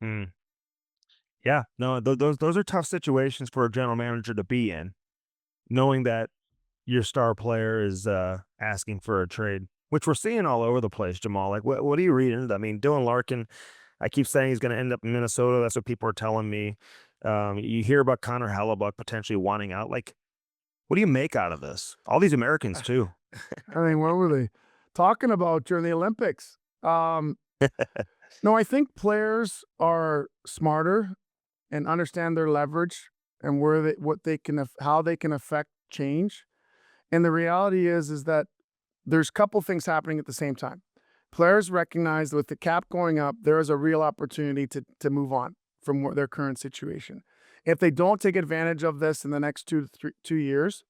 Hmm. Yeah, no, those are tough situations for a general manager to be in, knowing that your star player is asking for a trade, which we're seeing all over the place, Jamal. Like, what are you reading? I mean, Dylan Larkin, I keep saying he's going to end up in Minnesota. That's what people are telling me. You hear about Connor Hellebuck potentially wanting out. Like, what do you make out of this? All these Americans too. I mean, what were they talking about during the Olympics? No, I think players are smarter and understand their leverage and what they can how they can affect change. And the reality is that there's a couple things happening at the same time. Players recognize that with the cap going up, there is a real opportunity to move on from their current situation. If they don't take advantage of this in the next 2 years,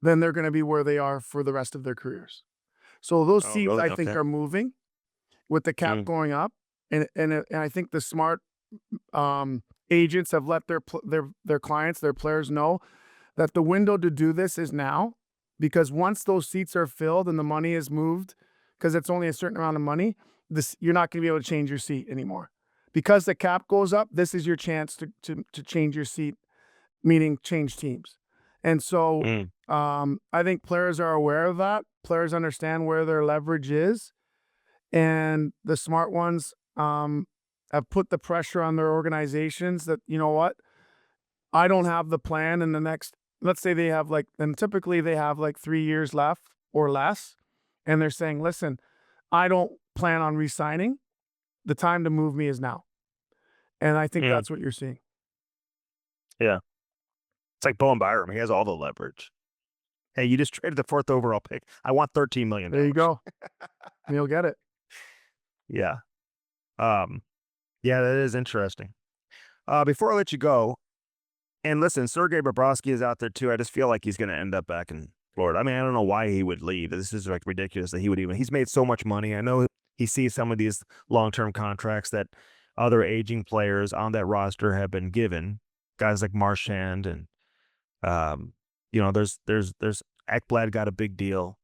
then they're going to be where they are for the rest of their careers. So those Oh, seats, really? I think, Okay. are moving with the cap Mm, going up, and I think the smart agents have let their clients, their players know that the window to do this is now, because once those seats are filled and the money is moved, because it's only a certain amount of money, you're not going to be able to change your seat anymore. Because the cap goes up, this is your chance to change your seat, meaning change teams. And so mm, I think players are aware of that. Players understand where their leverage is, and the smart ones have put the pressure on their organizations that, you know what, I don't have the plan in the next, let's say they have like, and typically they have like 3 years left or less. And they're saying, listen, I don't plan on resigning. The time to move me is now. And I think mm. that's what you're seeing. Yeah. It's like Bowen Byram. He has all the leverage. Hey, you just traded the fourth overall pick. I want $13 million. There you go. You'll get it. Yeah. Um, yeah, that is interesting. Before I let you go, and listen, Sergei Bobrovsky is out there too. I just feel like he's going to end up back in Florida. I mean, I don't know why he would leave. This is like ridiculous that he would even. He's made so much money. I know he sees some of these long-term contracts that other aging players on that roster have been given. Guys like Marchand and um, there's Ekblad got a big deal.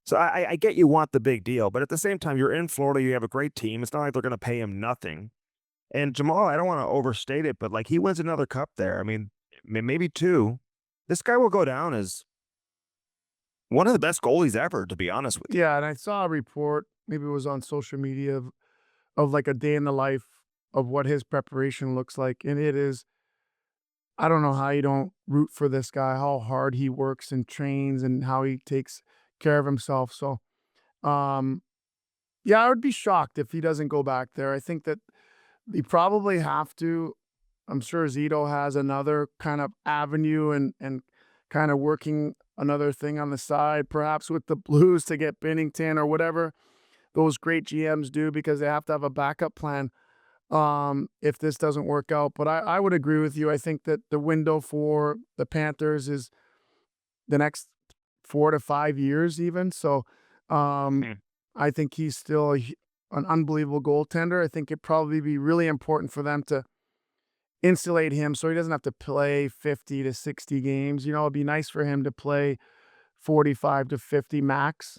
So I get you want the big deal, but at the same time, you're in Florida. You have a great team. It's not like they're going to pay him nothing. And Jamal, I don't want to overstate it, but like he wins another cup there. I mean, maybe two. This guy will go down as one of the best goalies ever, to be honest with you. Yeah. And I saw a report maybe it was on social media of like a day in the life of what his preparation looks like, and it is. I don't know how you don't root for this guy, how hard he works and trains, and how he takes care of himself. So, um, yeah, I would be shocked if he doesn't go back there. I think that they probably have to. I'm sure Zito has another kind of avenue and kind of working another thing on the side, perhaps with the Blues to get Binnington or whatever those great GMs do because they have to have a backup plan if this doesn't work out. But I would agree with you. I think that the window for the Panthers is the next 4 to 5 years, even. So um, Hmm. I think he's still an unbelievable goaltender. I think it'd probably be really important for them to insulate him so he doesn't have to play 50 to 60 games. It'd be nice for him to play 45 to 50 max.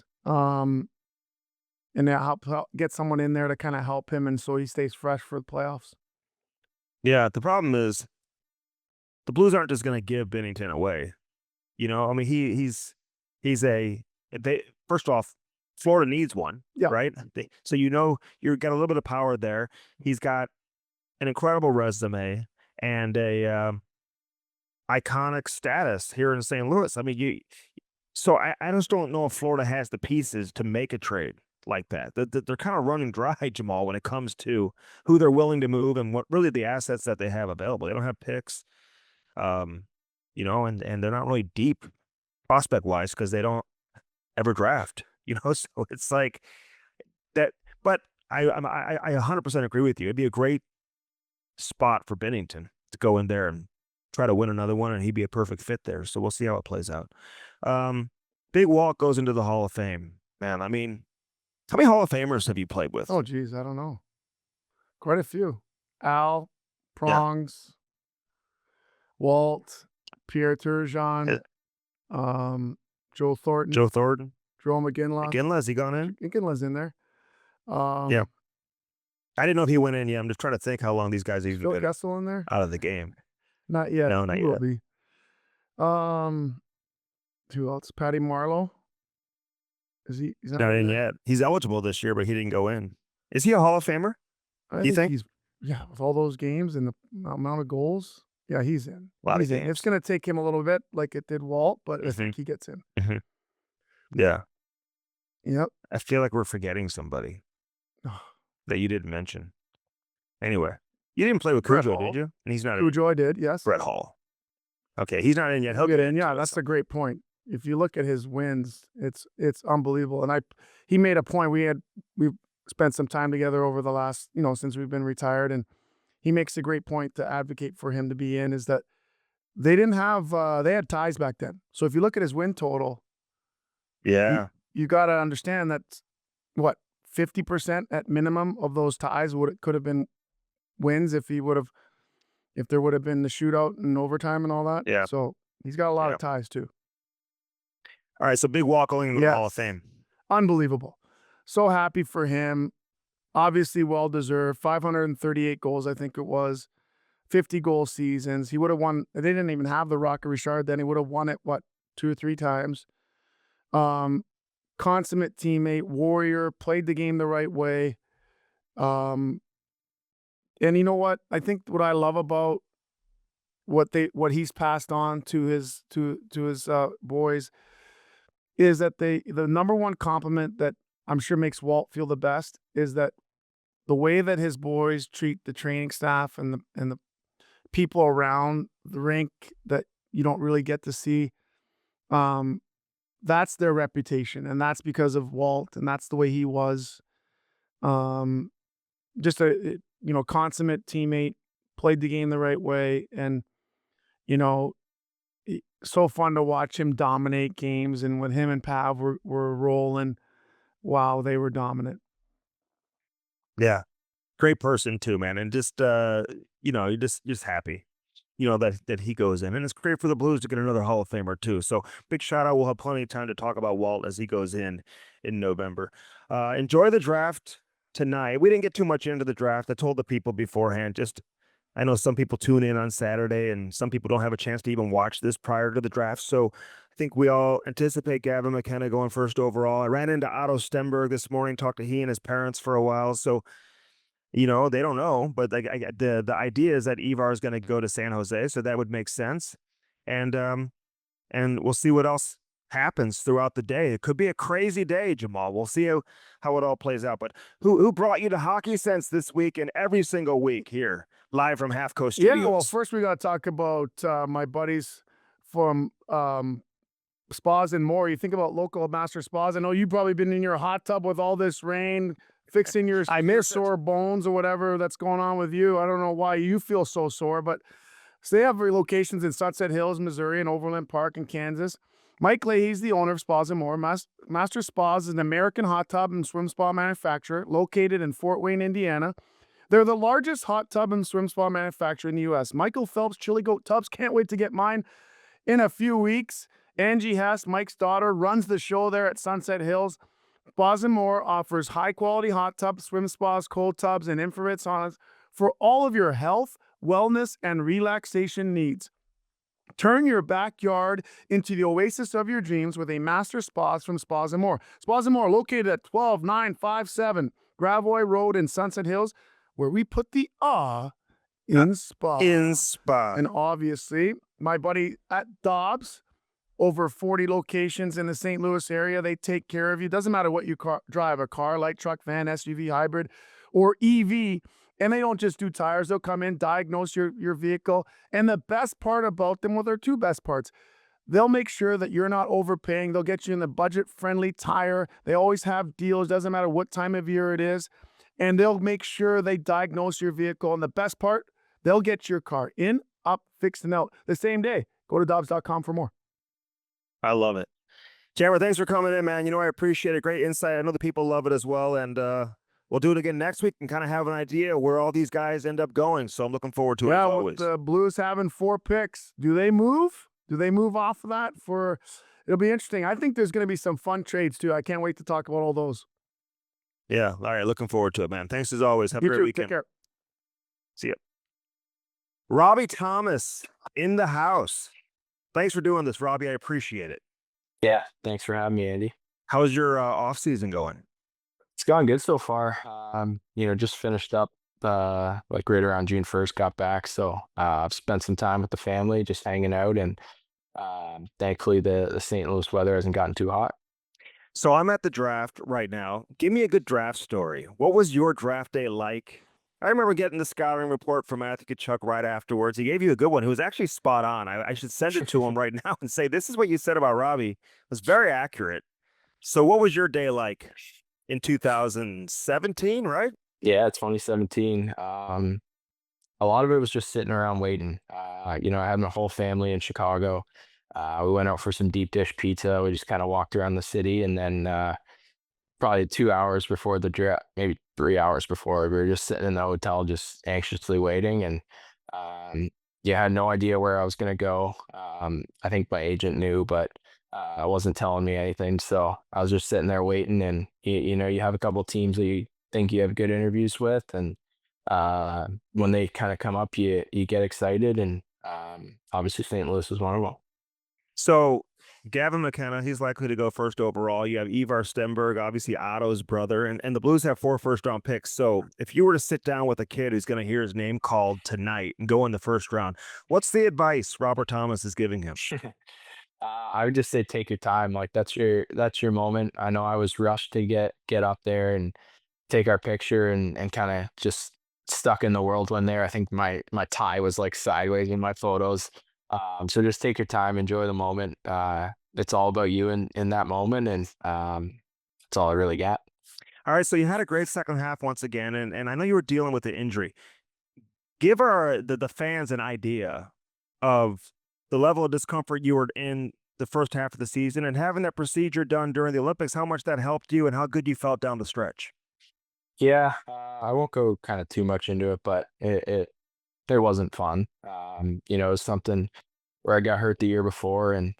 And help get someone in there to kind of help him, and so he stays fresh for the playoffs. Yeah, the problem is the Blues aren't just going to give Binnington away. I mean, he's a they first off, Florida needs one, Yeah, right? So you've got a little bit of power there. He's got an incredible resume and a iconic status here in St. Louis. I mean, so I just don't know if Florida has the pieces to make a trade like that. They're kind of running dry, Jamal, when it comes to who they're willing to move and what really the assets that they have available. They don't have picks, um, and they're not really deep prospect wise because they don't ever draft. So it's like that. But I 100% agree with you. It'd be a great spot for Bennington to go in there and try to win another one, and he'd be a perfect fit there. So we'll see how it plays out. Um, Big Walt goes into the Hall of Fame. Man, I mean, how many Hall of Famers have you played with? oh, geez, I don't know. Quite a few. Al, Yeah. Prongs, Walt, Pierre Uh, Turgeon, um, Joe Thornton, Joe Thornton. Joe McGinley. McGinley, has he gone in? McGinley's in there. Yeah. Um, I didn't know if he went in yet. I'm just trying to think how long these guys have is even Phil been Kessel in there? out of the game. Not yet. No, He not will yet. be. Um, who else? Patty Marlowe. Is he? He's not Not in in there. yet. He's eligible this year, but he didn't go in. Is he a Hall of Famer? I Do you think think? he's. Yeah, with all those games and the amount of goals. Yeah, he's in. A lot of He's in. It's games. going to take him a little bit, like it did Walt, but I Hmm. think he gets in. Hmm. Yeah. Yep. I feel like we're forgetting somebody that you didn't mention. Anyway, you didn't play with Brett Cujo, did Hall. you? And he's not in. Cujo, I did. Yes. Brett Hall. Okay, he's not in yet. He'll Get get in. into Yeah, it. that's a great point. If you look at his wins, it's unbelievable. And he made a point. We spent some time together over the last, since we've been retired, and he makes a great point to advocate for him to be in. Is that they didn't have they had ties back then. So if you look at his win total, you Yeah. you got to understand that what 50% at minimum of those ties could have been wins if there would have been the shootout and overtime and all that. Yeah. So he's got a lot Yeah. of ties too. All right. So big walk going into the Hall of Yes. Fame. Unbelievable. So happy for him. Obviously well deserved. 538 goals, I think it was. 50 goal seasons. He would have won. They didn't even have the Rocket Richard then. He would have won it, 2 or 3 times. Um, Consummate teammate, warrior, played the game the right way. Um, and you know what? I think what I love about what he's passed on to his boys is that the number one compliment that I'm sure makes Walt feel the best is that the way that his boys treat the training staff and the people around the rink that you don't really get to see, that's their reputation, and that's because of Walt, and that's the way he was. Um, just a consummate teammate, played the game the right way, and you know so fun to watch him dominate games, and when him and Pav were rolling, wow, they were dominant. Yeah. Great person too, man. And just you're just happy, that he goes in. And it's great for the Blues to get another Hall of Famer too. So big shout out. We'll have plenty of time to talk about Walt as he goes in November. Enjoy the draft tonight. We didn't get too much into the draft. I told the people beforehand, just I know some people tune in on Saturday, and some people don't have a chance to even watch this prior to the draft. So I think we all anticipate Gavin McKenna going first overall. I ran into Otto Stenberg this morning, talked to he and his parents for a while. So, they don't know, but like the idea is that Ivar is going to go to San Jose, so that would make sense. And we'll see what else happens throughout the day. It could be a crazy day, Jamal. We'll see how it all plays out. But who brought you to Hockey Sense this week and every single week here, live from Half Coast Studios? Yeah, well, first we got to talk about my buddies from spas and more. You think about local master spas. I know you've probably been in your hot tub with all this rain, fixing your I miss sore bones or whatever that's going on with you. I don't know why you feel so sore, but so they have locations in Sunset Hills, Missouri, and Overland Park in Kansas. Mike Leahy's the owner of Spas and More. Master Spas is an American hot tub and swim spa manufacturer located in Fort Wayne, Indiana. They're the largest hot tub and swim spa manufacturer in the U.S. Michael Phelps Chili Goat Tubs. Can't wait to get mine in a few weeks. Angie Hess, Mike's daughter, runs the show there at Sunset Hills. Spas and More offers high-quality hot tubs, swim spas, cold tubs, and infrared saunas for all of your health, wellness, and relaxation needs. Turn your backyard into the oasis of your dreams with a master spas from Spas and More. Spas and More located at 12957 Gravois Road in Sunset Hills, where we put the in spa. in spa. And obviously, my buddy at Dobbs, over 40 locations in the St. Louis area. They take care of you. Doesn't matter what you drive, a car, light truck, van, SUV, hybrid, or EV. And they don't just do tires. They'll come in, diagnose your vehicle. And the best part about them, well, there are two best parts. They'll make sure that you're not overpaying. They'll get you in the budget-friendly tire. They always have deals. Doesn't matter what time of year it is. And they'll make sure they diagnose your vehicle. And the best part, they'll get your car in, up, fixed, and out the same day. Go to Dobbs.com for more. I love it. Jammer, thanks for coming in, man. I appreciate it. Great insight. I know the people love it as well. And we'll do it again next week and kind of have an idea where all these guys end up going. So I'm looking forward to it as always. With the Blues having 4 picks, do they move? Do they move off of that? It'll be interesting. I think there's going to be some fun trades, too. I can't wait to talk about all those. Yeah. All right. Looking forward to it, man. Thanks as always. Have a great weekend. Take care. See ya. Robbie Thomas in the house. Thanks for doing this, Robbie. I appreciate it. Yeah, thanks for having me, Andy. How's your off season going? It's gone good so far. Just finished up like right around June 1st, got back. So I've spent some time with the family, just hanging out, and thankfully the St. Louis weather hasn't gotten too hot. So I'm at the draft right now. Give me a good draft story. What was your draft day like? I remember getting the scouting report from Matthew Tkachuk right afterwards. He gave you a good one. It was actually spot on. I should send it to him right now and say, this is what you said about Robbie. It was very accurate. So what was your day like in 2017, right? Yeah, 2017. A lot of it was just sitting around waiting. I had my whole family in Chicago. We went out for some deep dish pizza. We just kind of walked around the city, and then probably 2 hours before the draft, maybe 3 hours before, we were just sitting in the hotel, just anxiously waiting. And I had no idea where I was going to go. I think my agent knew, but wasn't telling me anything. So I was just sitting there waiting. And you have a couple teams that you think you have good interviews with, and when they kind of come up, you get excited. And obviously St. Louis was one of them. So Gavin McKenna, he's likely to go first overall. You have Ivar Stenberg, obviously Otto's brother, and the Blues have 4 first-round picks. So if you were to sit down with a kid who's going to hear his name called tonight and go in the first round, what's the advice Robert Thomas is giving him? I would just say take your time. Like that's your moment. I know I was rushed to get up there and take our picture and kind of just stuck in the whirlwind there. I think my tie was like sideways in my photos. So just take your time, enjoy the moment. It's all about you in that moment, and that's all I really got. All right, so you had a great second half once again, and I know you were dealing with the injury. Give the fans an idea of the level of discomfort you were in the first half of the season, and having that procedure done during the Olympics, how much that helped you and how good you felt down the stretch. Yeah, I won't go kind of too much into it, but it wasn't fun. It was something where I got hurt the year before, and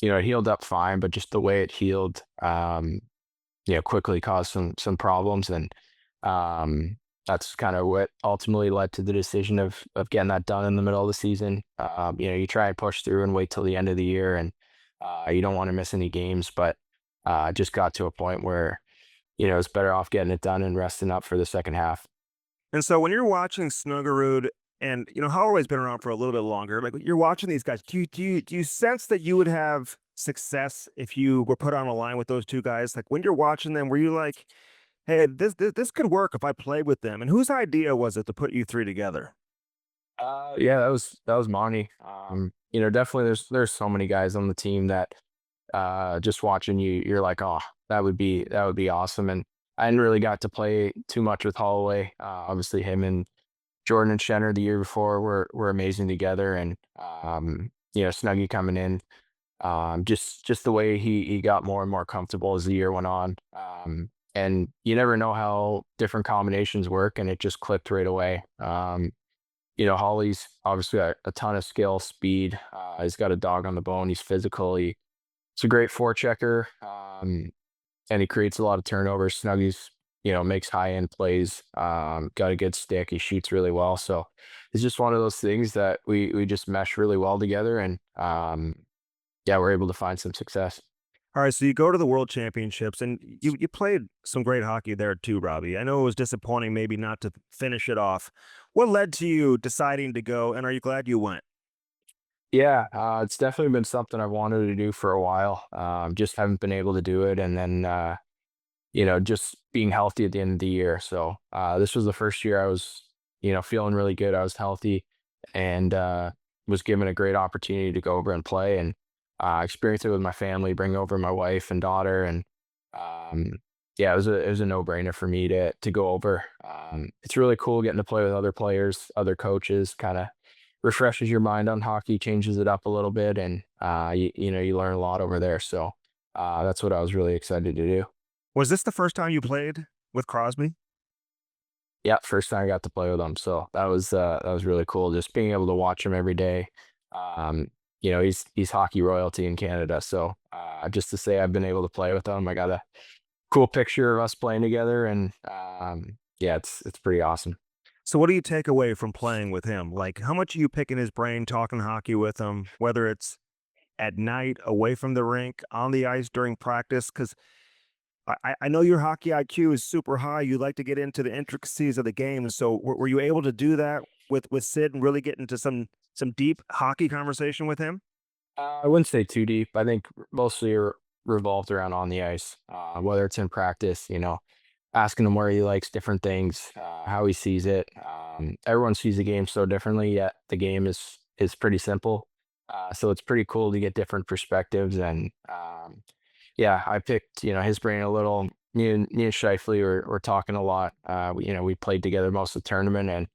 it healed up fine, but just the way it healed, quickly caused some problems. And I that's kind of what ultimately led to the decision of getting that done in the middle of the season. You try and push through and wait till the end of the year, and you don't want to miss any games, but just got to a point where it's better off getting it done and resting up for the second half. And so when you're watching Snuggerud, and Holloway's been around for a little bit longer, like you're watching these guys, do you sense that you would have success if you were put on a line with those two guys? Like when you're watching them, were you like, hey, this could work if I played with them? And whose idea was it to put you three together? Yeah, that was Monty. Definitely there's so many guys on the team that just watching you're like, oh, that would be awesome. And I didn't really got to play too much with Holloway. Obviously, him and Jordan and Shenner the year before were amazing together, and Snuggy coming in, just the way he got more and more comfortable as the year went on. And you never know how different combinations work, and it just clicked right away. Holly's obviously got a ton of skill, speed. He's got a dog on the bone. He's physical. He's a great forechecker, and he creates a lot of turnovers. Snuggies, makes high end plays. Got a good stick. He shoots really well. So it's just one of those things that we just mesh really well together, and yeah, we're able to find some success. All right, so you go to the World Championships, and you played some great hockey there too, Robbie. I know it was disappointing maybe not to finish it off. What led to you deciding to go, and are you glad you went? Yeah, it's definitely been something I've wanted to do for a while. Just haven't been able to do it, and then just being healthy at the end of the year. So this was the first year I was, feeling really good. I was healthy, and was given a great opportunity to go over and play and experience it with my family, bring over my wife and daughter, and um, yeah, it was a no brainer for me to go over. It's really cool getting to play with other players, other coaches, kind of refreshes your mind on hockey, changes it up a little bit, and you learn a lot over there. So that's what I was really excited to do. Was this the first time you played with Crosby? Yeah, first time I got to play with him, so that was really cool. Just being able to watch him every day. Um, he's hockey royalty in Canada, so just to say I've been able to play with him, I got a cool picture of us playing together, and yeah, it's pretty awesome. So what do you take away from playing with him? Like, how much are you picking his brain, talking hockey with him, whether it's at night, away from the rink, on the ice during practice? Because I know your hockey IQ is super high. You like to get into the intricacies of the game. And so were you able to do that with Sid and really get into some deep hockey conversation with him? I wouldn't say too deep. I think mostly revolved around on the ice, whether it's in practice, asking him where he likes different things, how he sees it. Everyone sees the game so differently, yet the game is pretty simple. So it's pretty cool to get different perspectives. And yeah, I picked his brain a little. Me and Shifley were talking a lot. We played together most of the tournament, and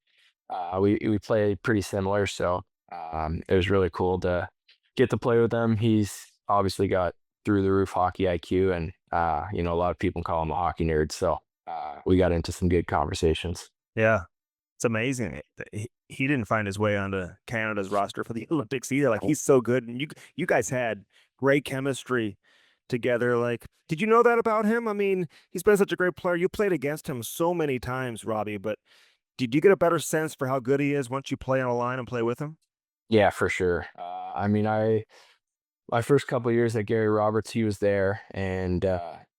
we play pretty similar. So it was really cool to get to play with him. He's obviously got through the roof hockey IQ, and a lot of people call him a hockey nerd. So we got into some good conversations. Yeah. It's amazing that he didn't find his way onto Canada's roster for the Olympics either. Like he's so good, and you guys had great chemistry together. Like, did you know that about him? I mean, he's been such a great player. You played against him so many times, Robbie. But did you get a better sense for how good he is once you play on a line and play with him? Yeah, for sure. I mean, my first couple of years at Gary Roberts, he was there, and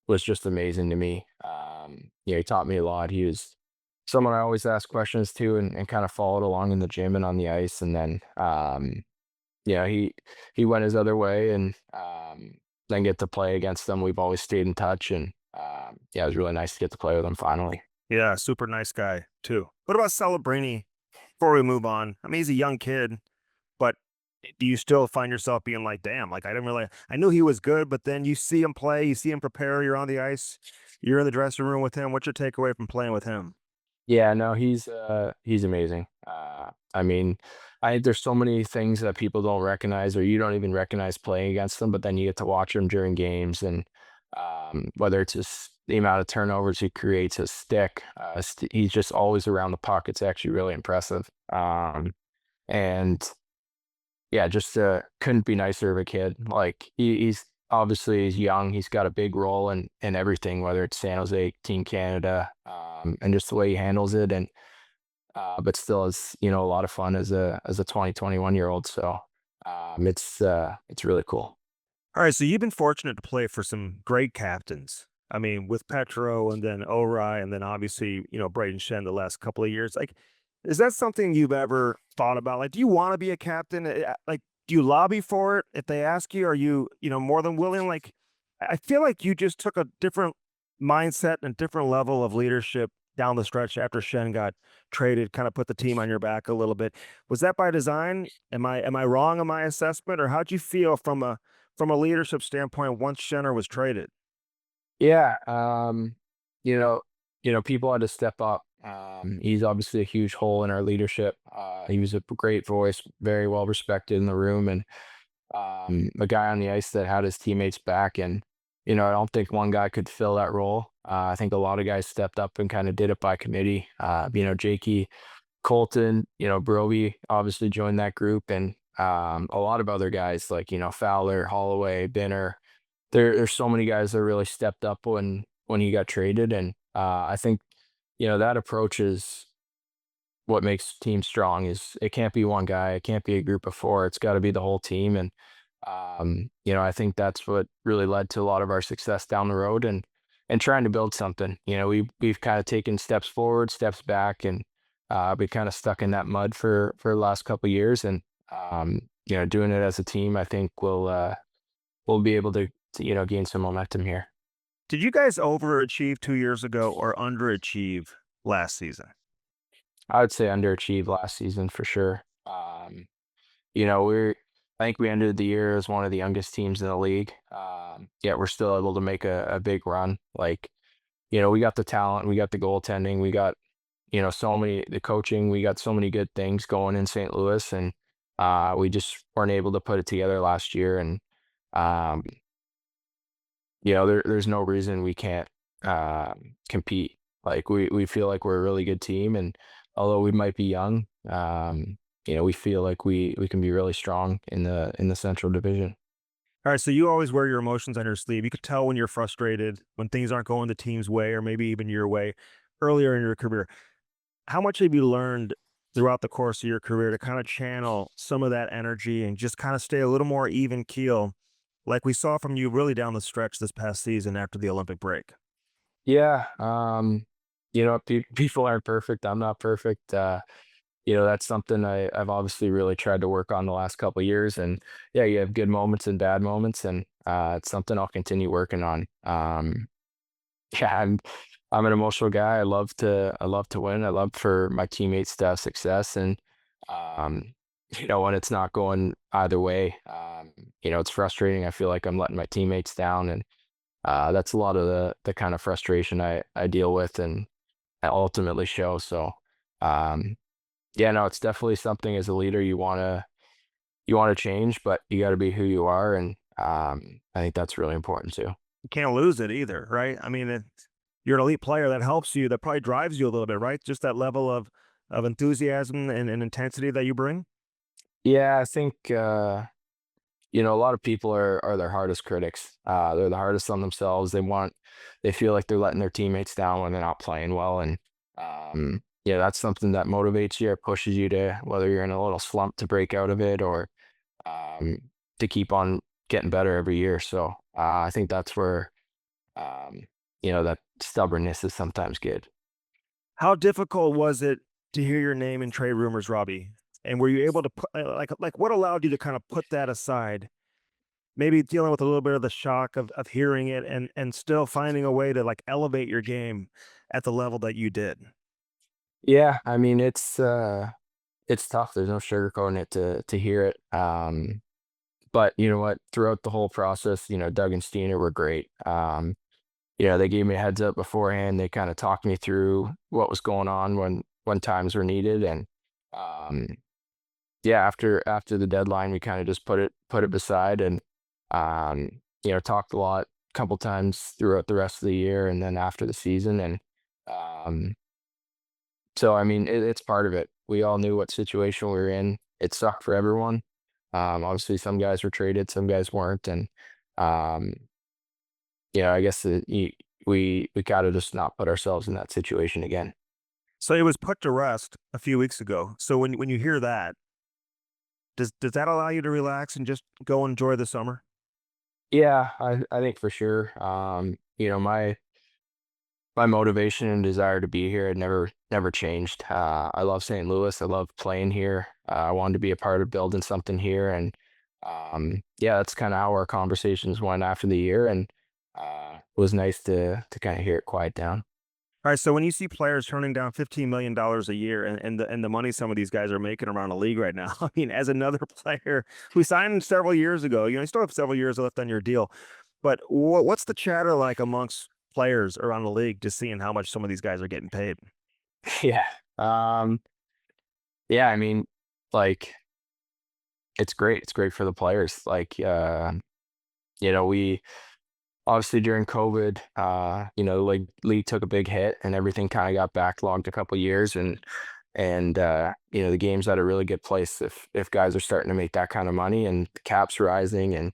was just amazing to me. Yeah, he taught me a lot. He was someone I always asked questions to, and kind of followed along in the gym and on the ice. And then he went his other way, and then get to play against them. We've always stayed in touch, and yeah, it was really nice to get to play with him finally. Yeah, super nice guy too. What about Celebrini? Before we move on, I mean, he's a young kid, but do you still find yourself being like, damn, like I knew he was good, but then you see him play, you see him prepare, you're on the ice, you're in the dressing room with him. What's your takeaway from playing with him? Yeah, no, he's amazing. I mean, I think there's so many things that people don't recognize, or you don't even recognize playing against them, but then you get to watch him during games, and whether it's the amount of turnovers he creates, his stick, he's just always around the puck. It's actually really impressive. And yeah, just couldn't be nicer of a kid. Like he's obviously he's young. He's got a big role in everything, whether it's San Jose, Team Canada, and just the way he handles it. And but still is, a lot of fun as a 20, 21 year old. So it's really cool. All right, so you've been fortunate to play for some great captains. I mean, with Petro and then Ori and then obviously, Braden Shen the last couple of years. Like, is that something you've ever thought about? Like, do you want to be a captain? Like, do you lobby for it if they ask you? Are you, more than willing? Like, I feel like you just took a different mindset and a different level of leadership down the stretch after Shen got traded, kind of put the team on your back a little bit. Was that by design? Am I wrong in my assessment, or how'd you feel from a leadership standpoint once Shenner was traded? Yeah, you know, people had to step up. He's obviously a huge hole in our leadership. He was a great voice, very well respected in the room, and a guy on the ice that had his teammates back. And I don't think one guy could fill that role. I think a lot of guys stepped up and kind of did it by committee. Jakey, Colton, Broby obviously joined that group, and a lot of other guys like Fowler, Holloway, Binner. There's so many guys that really stepped up when he got traded, and I think that approach is what makes teams strong. Is it can't be one guy, it can't be a group of four, it's got to be the whole team. And I think that's what really led to a lot of our success down the road, and trying to build something. We've kind of taken steps forward, steps back, and we kind of stuck in that mud for the last couple of years. And doing it as a team, I think we'll be able to gain some momentum here. Did you guys overachieve 2 years ago or underachieve last season? I would say underachieved last season for sure. I think we ended the year as one of the youngest teams in the league. Yet we're still able to make a big run. Like, we got the talent, we got the goaltending, we got, so many, the coaching, we got so many good things going in St. Louis, and we just weren't able to put it together last year. And, um, there's no reason we can't compete. Like we feel like we're a really good team, and although we might be young, we feel like we can be really strong in the Central Division. All right, so you always wear your emotions on your sleeve. You could tell when you're frustrated, when things aren't going the team's way, or maybe even your way earlier in your career. How much have you learned throughout the course of your career to kind of channel some of that energy and just kind of stay a little more even keel, like we saw from you really down the stretch this past season after the Olympic break? Yeah, people aren't perfect. I'm not perfect. That's something I've obviously really tried to work on the last couple of years. And yeah, you have good moments and bad moments, and it's something I'll continue working on. Yeah, I'm an emotional guy. I love to win. I love for my teammates to have success, and um, when it's not going either way, it's frustrating. I feel like I'm letting my teammates down, and that's a lot of the kind of frustration I deal with, and I ultimately show. So, um, yeah, no, it's definitely something as a leader you wanna change, but you got to be who you are, and I think that's really important too. You can't lose it either, right? I mean, you're an elite player. That helps you. That probably drives you a little bit, right? Just that level of enthusiasm and intensity that you bring. Yeah, I think a lot of people are their hardest critics. They're the hardest on themselves. They feel like they're letting their teammates down when they're not playing well. And yeah, that's something that motivates you or pushes you to, whether you're in a little slump, to break out of it, or um, to keep on getting better every year. So I think that's where um, that stubbornness is sometimes good. How difficult was it to hear your name in trade rumors, Robbie? And were you able to put like what allowed you to kind of put that aside? Maybe dealing with a little bit of the shock of hearing it and still finding a way to like elevate your game at the level that you did. Yeah, I mean it's tough. There's no sugarcoating it to hear it. But you know what? Throughout the whole process, Doug and Steiner were great. They gave me a heads up beforehand. They kind of talked me through what was going on when times were needed. And um, yeah, after the deadline, we kind of just put it beside, and talked a lot, couple times throughout the rest of the year, and then after the season. And um, so I mean, it's part of it. We all knew what situation we were in. It sucked for everyone. Obviously, some guys were traded, some guys weren't, and Um, I guess we gotta just not put ourselves in that situation again. So it was put to rest a few weeks ago. So when you hear that, does that allow you to relax and just go enjoy the summer? Yeah, I think for sure. My motivation and desire to be here had never changed. I love St. Louis. I love playing here. I wanted to be a part of building something here, and yeah, that's kind of how our conversations went after the year, and it was nice to kind of hear it quiet down. All right, so when you see players turning down $15 million a year and the money some of these guys are making around the league right now, I mean, as another player who signed several years ago, you still have several years left on your deal. But what's the chatter like amongst players around the league, just seeing how much some of these guys are getting paid? Yeah, um, yeah. I mean, like it's great. It's great for the players. Like, we obviously during COVID, like league took a big hit and everything kind of got backlogged a couple years, and the game's at a really good place if guys are starting to make that kind of money and the cap's rising and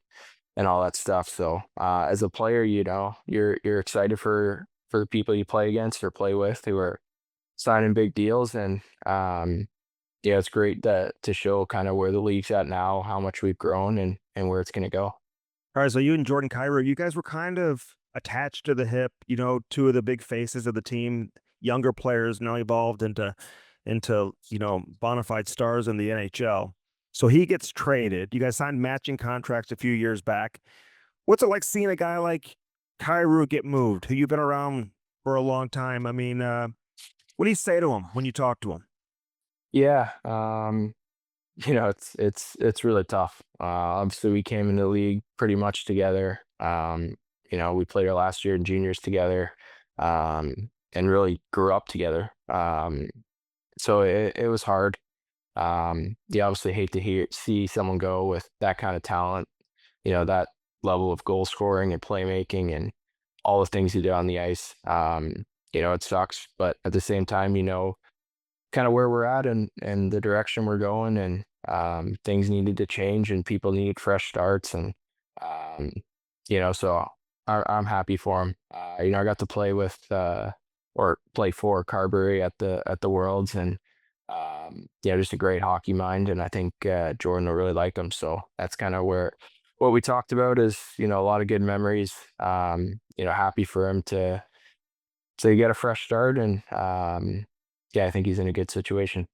all that stuff. So as a player, you're excited for the people you play against or play with who are signing big deals, and yeah, it's great to show kind of where the league's at now, how much we've grown, and where it's going to go. All right, so you and Jordan Kyrou, you guys were kind of attached to the hip, two of the big faces of the team, younger players now evolved into bona fide stars in the NHL. So he gets traded. You guys signed matching contracts a few years back. What's it like seeing a guy like Kyrou get moved, who you've been around for a long time? I mean, what do you say to him when you talk to him? Yeah, it's really tough. Obviously, we came in the league pretty much together. We played our last year in juniors together, and really grew up together. So it was hard. You obviously hate to see someone go with that kind of talent, that level of goal scoring and playmaking and all the things you do on the ice. It sucks, but at the same time, kind of where we're at and the direction we're going, and things needed to change and people need fresh starts, and um, so I'm happy for him. I got to play with or play for Carberry at the Worlds, and just a great hockey mind, and I think Jordan will really like him. So that's kind of where what we talked about is a lot of good memories. Happy for him to get a fresh start, and yeah, I think he's in a good situation.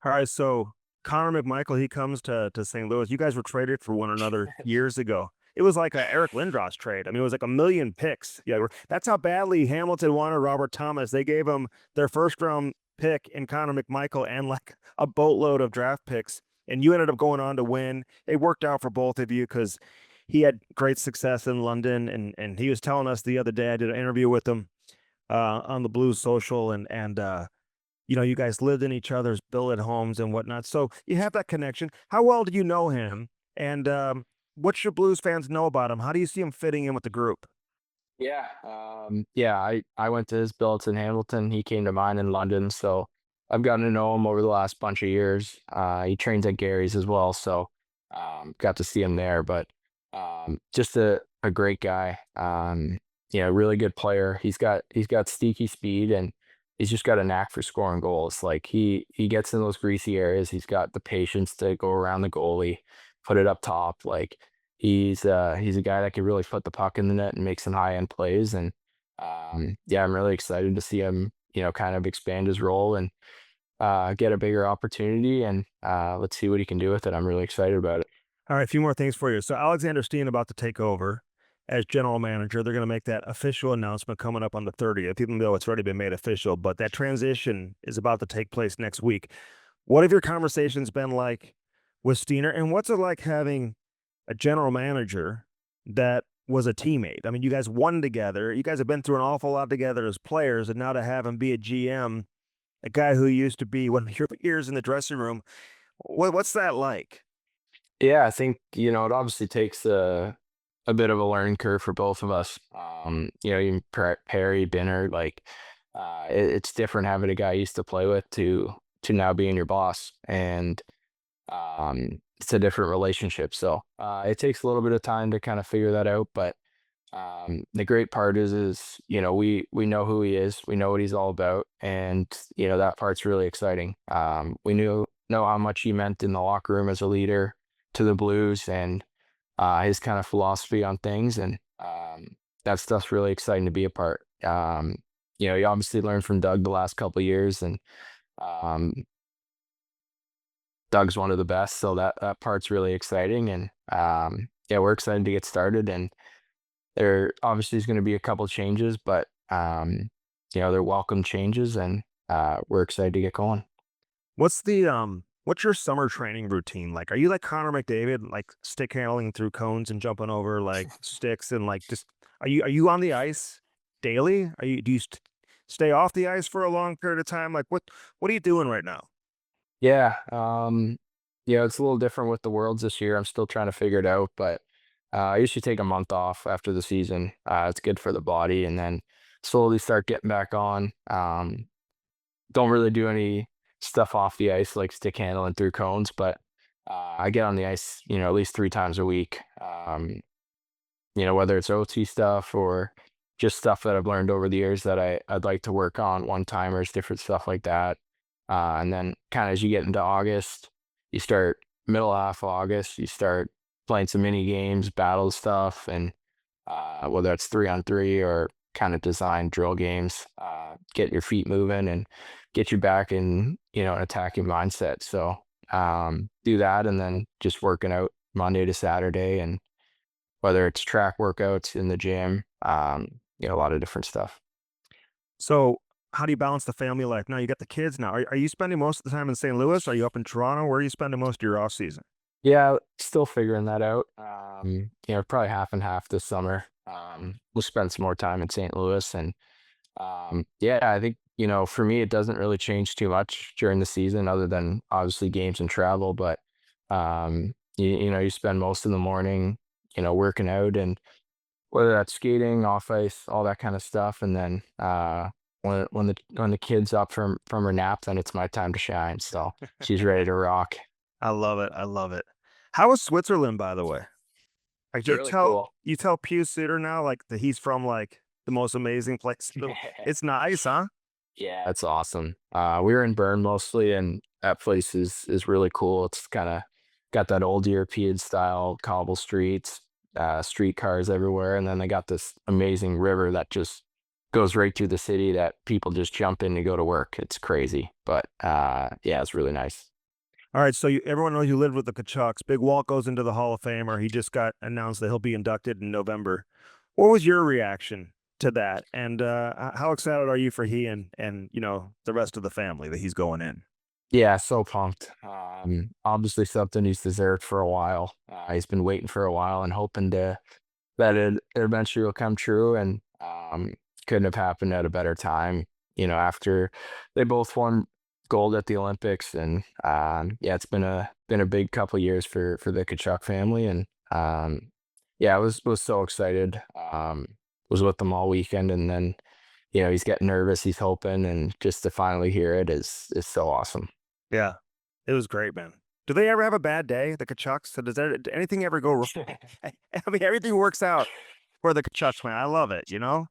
All right, so Connor McMichael, he comes to St. Louis. You guys were traded for one another years ago. It was like a Eric Lindros trade. I mean, it was like a million picks. Yeah, that's how badly Hamilton wanted Robert Thomas. They gave him their first round pick in Connor McMichael and like a boatload of draft picks. And you ended up going on to win. It worked out for both of you because he had great success in London, and he was telling us the other day. I did an interview with him on the Blues Social, and you guys lived in each other's billet homes and whatnot. So you have that connection. How well do you know him? And what should Blues fans know about him? How do you see him fitting in with the group? Yeah, yeah, I went to his billets in Hamilton. He came to mine in London, so I've gotten to know him over the last bunch of years. He trains at Gary's as well, so got to see him there. But just a great guy. Really good player. He's got sneaky speed, and he's just got a knack for scoring goals. Like he gets in those greasy areas. He's got the patience to go around the goalie, put it up top. Like he's a guy that can really put the puck in the net and make some high end plays. And yeah, I'm really excited to see him, kind of expand his role and get a bigger opportunity. And let's see what he can do with it. I'm really excited about it. All right, a few more things for you. So Alexander Steen about to take over as general manager. They're going to make that official announcement coming up on the 30th, even though it's already been made official. But that transition is about to take place next week. What have your conversations been like with Steiner, and what's it like having a general manager that was a teammate? I mean, you guys won together. You guys have been through an awful lot together as players, and now to have him be a GM, a guy who used to be one of your peers in the dressing room. What's that like? Yeah, I think, it obviously takes a bit of a learning curve for both of us. Even Perry, Binner, like it's different having a guy you used to play with to now being your boss. And it's a different relationship. So it takes a little bit of time to kind of figure that out. But the great part is we know who he is, we know what he's all about, and that part's really exciting. We know how much he meant in the locker room as a leader to the Blues, and his kind of philosophy on things, and that stuff's really exciting to be a part. You obviously learned from Doug the last couple of years, and um, Doug's one of the best, so that part's really exciting, and yeah, we're excited to get started. And there obviously is going to be a couple changes, but they're welcome changes, and we're excited to get going. What's your summer training routine like? Are you like Connor McDavid, like stick handling through cones and jumping over like sticks and like just are you on the ice daily? Do you stay off the ice for a long period of time? Like what are you doing right now? Yeah, it's a little different with the Worlds this year. I'm still trying to figure it out, but I usually take a month off after the season. It's good for the body, and then slowly start getting back on. Don't really do any stuff off the ice like stick handling through cones, but I get on the ice, at least 3 times a week. Whether it's OT stuff or just stuff that I've learned over the years that I'd like to work on, one timers, different stuff like that. And then kind of as you get into August, you start middle half of August, you start playing some mini games, battle stuff, and whether it's 3-on-3 or kind of design drill games, get your feet moving and get you back in, an attacking mindset. So do that, and then just working out Monday to Saturday, and whether it's track workouts in the gym, a lot of different stuff. So how do you balance the family life? Now you got the kids now. Are you spending most of the time in St. Louis? Are you up in Toronto? Where are you spending most of your off season? Yeah, still figuring that out. Probably half and half this summer. We'll spend some more time in St. Louis, and yeah, I think for me it doesn't really change too much during the season, other than obviously games and travel. But you spend most of the morning, working out, and whether that's skating, off ice, all that kind of stuff, and then when the kid's up from her nap, then it's my time to shine. So she's ready to rock. I love it. I love it. How was Switzerland, by the way? Like It's really cool. you tell Pew Sitter now like that he's from like the most amazing place. It's nice, huh? Yeah, it's awesome. We were in Bern mostly, and that place is really cool. It's kind of got that old European style cobble streets, streetcars everywhere, and then they got this amazing river that just goes right through the city that people just jump in to go to work. It's crazy, but yeah, it's really nice. All right, so everyone knows you lived with the Tkachuks. Big Walt goes into the Hall of Fame, or he just got announced that he'll be inducted in November. What was your reaction to that? And how excited are you for he and the rest of the family that he's going in? Yeah, so pumped. Obviously something he's deserved for a while. He's been waiting for a while and hoping that it eventually will come true, and couldn't have happened at a better time. After they both won gold at the Olympics, and yeah, it's been a big couple years for the Kachuk family, and yeah, I was so excited. Was with them all weekend, and then he's getting nervous, he's hoping, and just to finally hear it is so awesome. Yeah, it was great, man. Do they ever have a bad day, the Tkachuks? So does anything ever go wrong? I mean, everything works out for the Tkachuks, man. I love it, you know?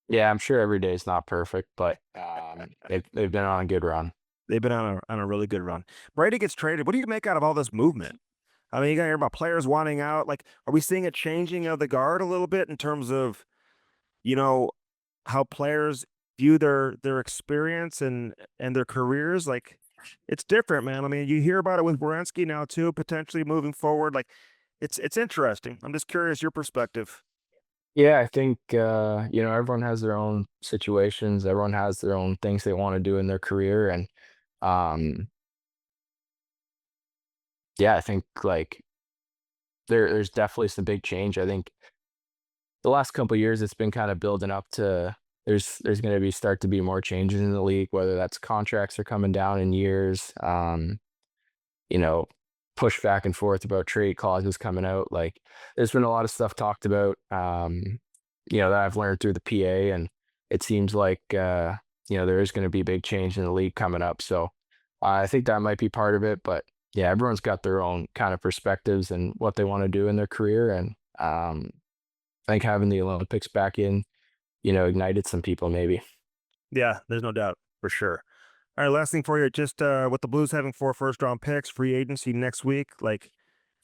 Yeah, I'm sure every day is not perfect, but they've been on a good run. They've been on a really good run. Brady gets traded. What do you make out of all this movement? I mean, you got to hear about players wanting out. Like, are we seeing a changing of the guard a little bit in terms of, you know, how players view their experience and their careers? Like, it's different, man. I mean, you hear about it with Borensky now too, potentially moving forward. Like, it's interesting. I'm just curious your perspective. Yeah, I think everyone has their own situations, everyone has their own things they want to do in their career, and um yeah, I think like there's definitely some big change. I think the last couple of years it's been kind of building up to there's going to be start to be more changes in the league, whether that's contracts are coming down in years, you know, push back and forth about trade clauses coming out. Like there's been a lot of stuff talked about, that I've learned through the PA, and it seems like there is going to be big change in the league coming up. So I think that might be part of it, but yeah, everyone's got their own kind of perspectives and what they want to do in their career. And I think having the Olympics back in, ignited some people maybe. Yeah, there's no doubt for sure. All right, last thing for you, just with the Blues having 4 first-round picks, free agency next week, like,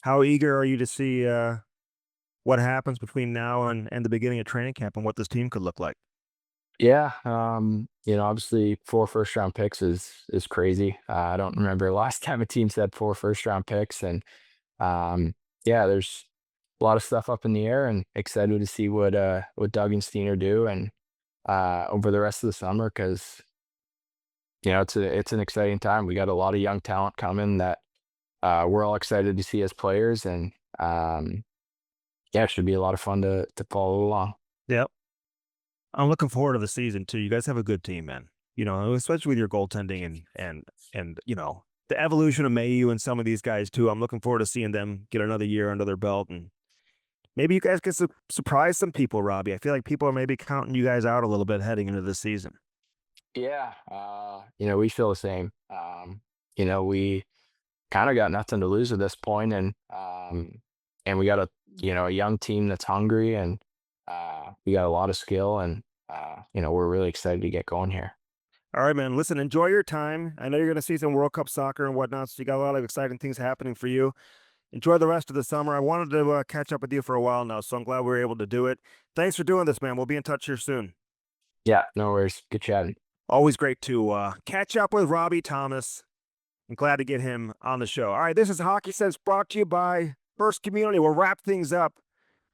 how eager are you to see what happens between now and the beginning of training camp and what this team could look like? Yeah, obviously 4 first round picks is crazy. I don't remember the last time a team's had 4 first round picks, and um, yeah, there's a lot of stuff up in the air, and excited to see what Doug and Steiner do, and over the rest of the summer, because it's an exciting time. We got a lot of young talent coming that we're all excited to see as players, and yeah, it should be a lot of fun to follow along. Yep. I'm looking forward to the season too. You guys have a good team, man. Especially with your goaltending and the evolution of Mayu and some of these guys too. I'm looking forward to seeing them get another year under their belt, and maybe you guys can surprise some people, Robbie. I feel like people are maybe counting you guys out a little bit heading into the season. Yeah, we feel the same. We kind of got nothing to lose at this point, and we got a young team that's hungry, and we got a lot of skill, and we're really excited to get going here. All right, man. Listen, enjoy your time. I know you're going to see some World Cup soccer and whatnot, so you got a lot of exciting things happening for you. Enjoy the rest of the summer. I wanted to catch up with you for a while now, so I'm glad we were able to do it. Thanks for doing this, man. We'll be in touch here soon. Yeah, no worries. Good chatting. Always great to catch up with Robbie Thomas. I'm glad to get him on the show. All right, this is Hockey Sense brought to you by First Community. We'll wrap things up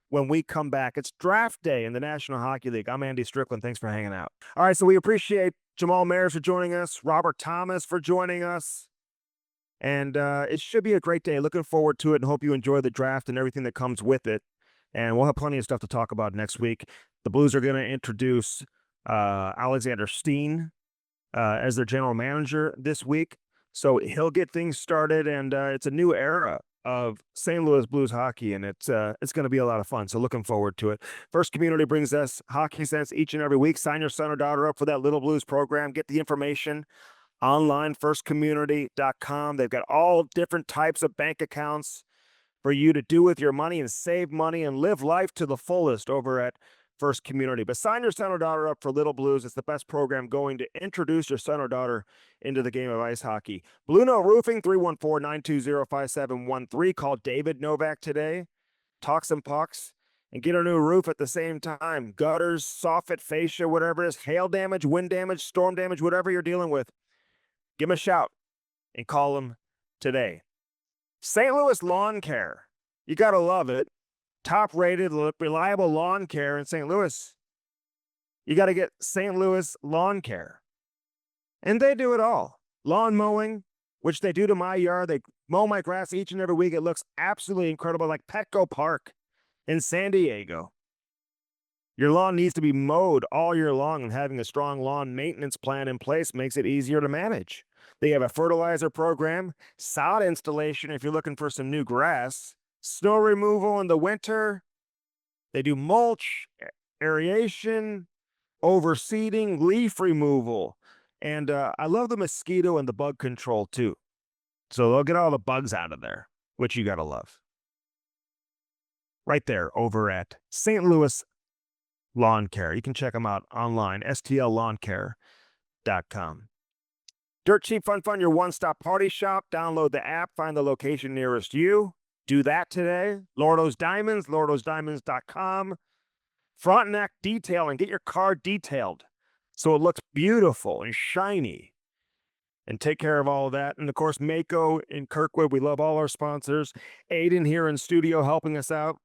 when we come back. It's draft day in the National Hockey League. I'm Andy Strickland. Thanks for hanging out. All right, so we appreciate Jamal Mayers for joining us, Robert Thomas for joining us, and it should be a great day. Looking forward to it, and hope you enjoy the draft and everything that comes with it. And we'll have plenty of stuff to talk about next week. The Blues are going to introduce Alexander Steen as their general manager this week. So he'll get things started, and it's a new era of St. Louis Blues hockey, and it's going to be a lot of fun. So looking forward to it. First Community brings us Hockey Sense each and every week. Sign your son or daughter up for that Little Blues program. Get the information online, firstcommunity.com. They've got all different types of bank accounts for you to do with your money and save money and live life to the fullest over at First Community. But sign your son or daughter up for Little Blues. It's the best program going to introduce your son or daughter into the game of ice hockey. Blue Note Roofing, 314-920-5713. Call David Novak today. Talk some pucks and get a new roof at the same time. Gutters, soffit, fascia, whatever it is, hail damage, wind damage, storm damage, whatever you're dealing with, give him a shout and call him today. St. Louis Lawn Care. You got to love it. Top-rated, reliable lawn care in St. Louis. You got to get St. Louis Lawn Care. And they do it all. Lawn mowing, which they do to my yard. They mow my grass each and every week. It looks absolutely incredible, like Petco Park in San Diego. Your lawn needs to be mowed all year long, and having a strong lawn maintenance plan in place makes it easier to manage. They have a fertilizer program, sod installation if you're looking for some new grass, snow removal in the winter. They do mulch, aeration, overseeding, leaf removal. And I love the mosquito and the bug control too. So they'll get all the bugs out of there, which you got to love. Right there over at St. Louis Lawn Care. You can check them out online, stlawncare.com. Dirt Cheap Fun Fun, your one-stop party shop. Download the app, find the location nearest you. Do that today. Lordo's Diamonds, lordosdiamonds.com. Frontenac Detailing. Get your car detailed so it looks beautiful and shiny. And take care of all of that. And, of course, Mako in Kirkwood. We love all our sponsors. Aiden here in studio helping us out.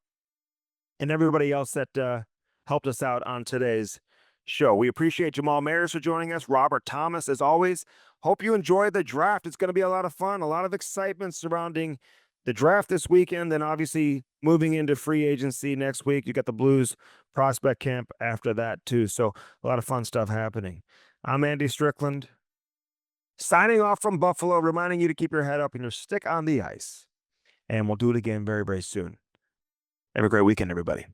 And everybody else that helped us out on today's show. We appreciate Jamal Mayers for joining us. Robert Thomas, as always. Hope you enjoyed the draft. It's going to be a lot of fun, a lot of excitement surrounding the draft this weekend, then obviously moving into free agency next week. You got the Blues prospect camp after that too. So a lot of fun stuff happening. I'm Andy Strickland, signing off from Buffalo, reminding you to keep your head up and your stick on the ice. And we'll do it again very, very soon. Have a great weekend, everybody.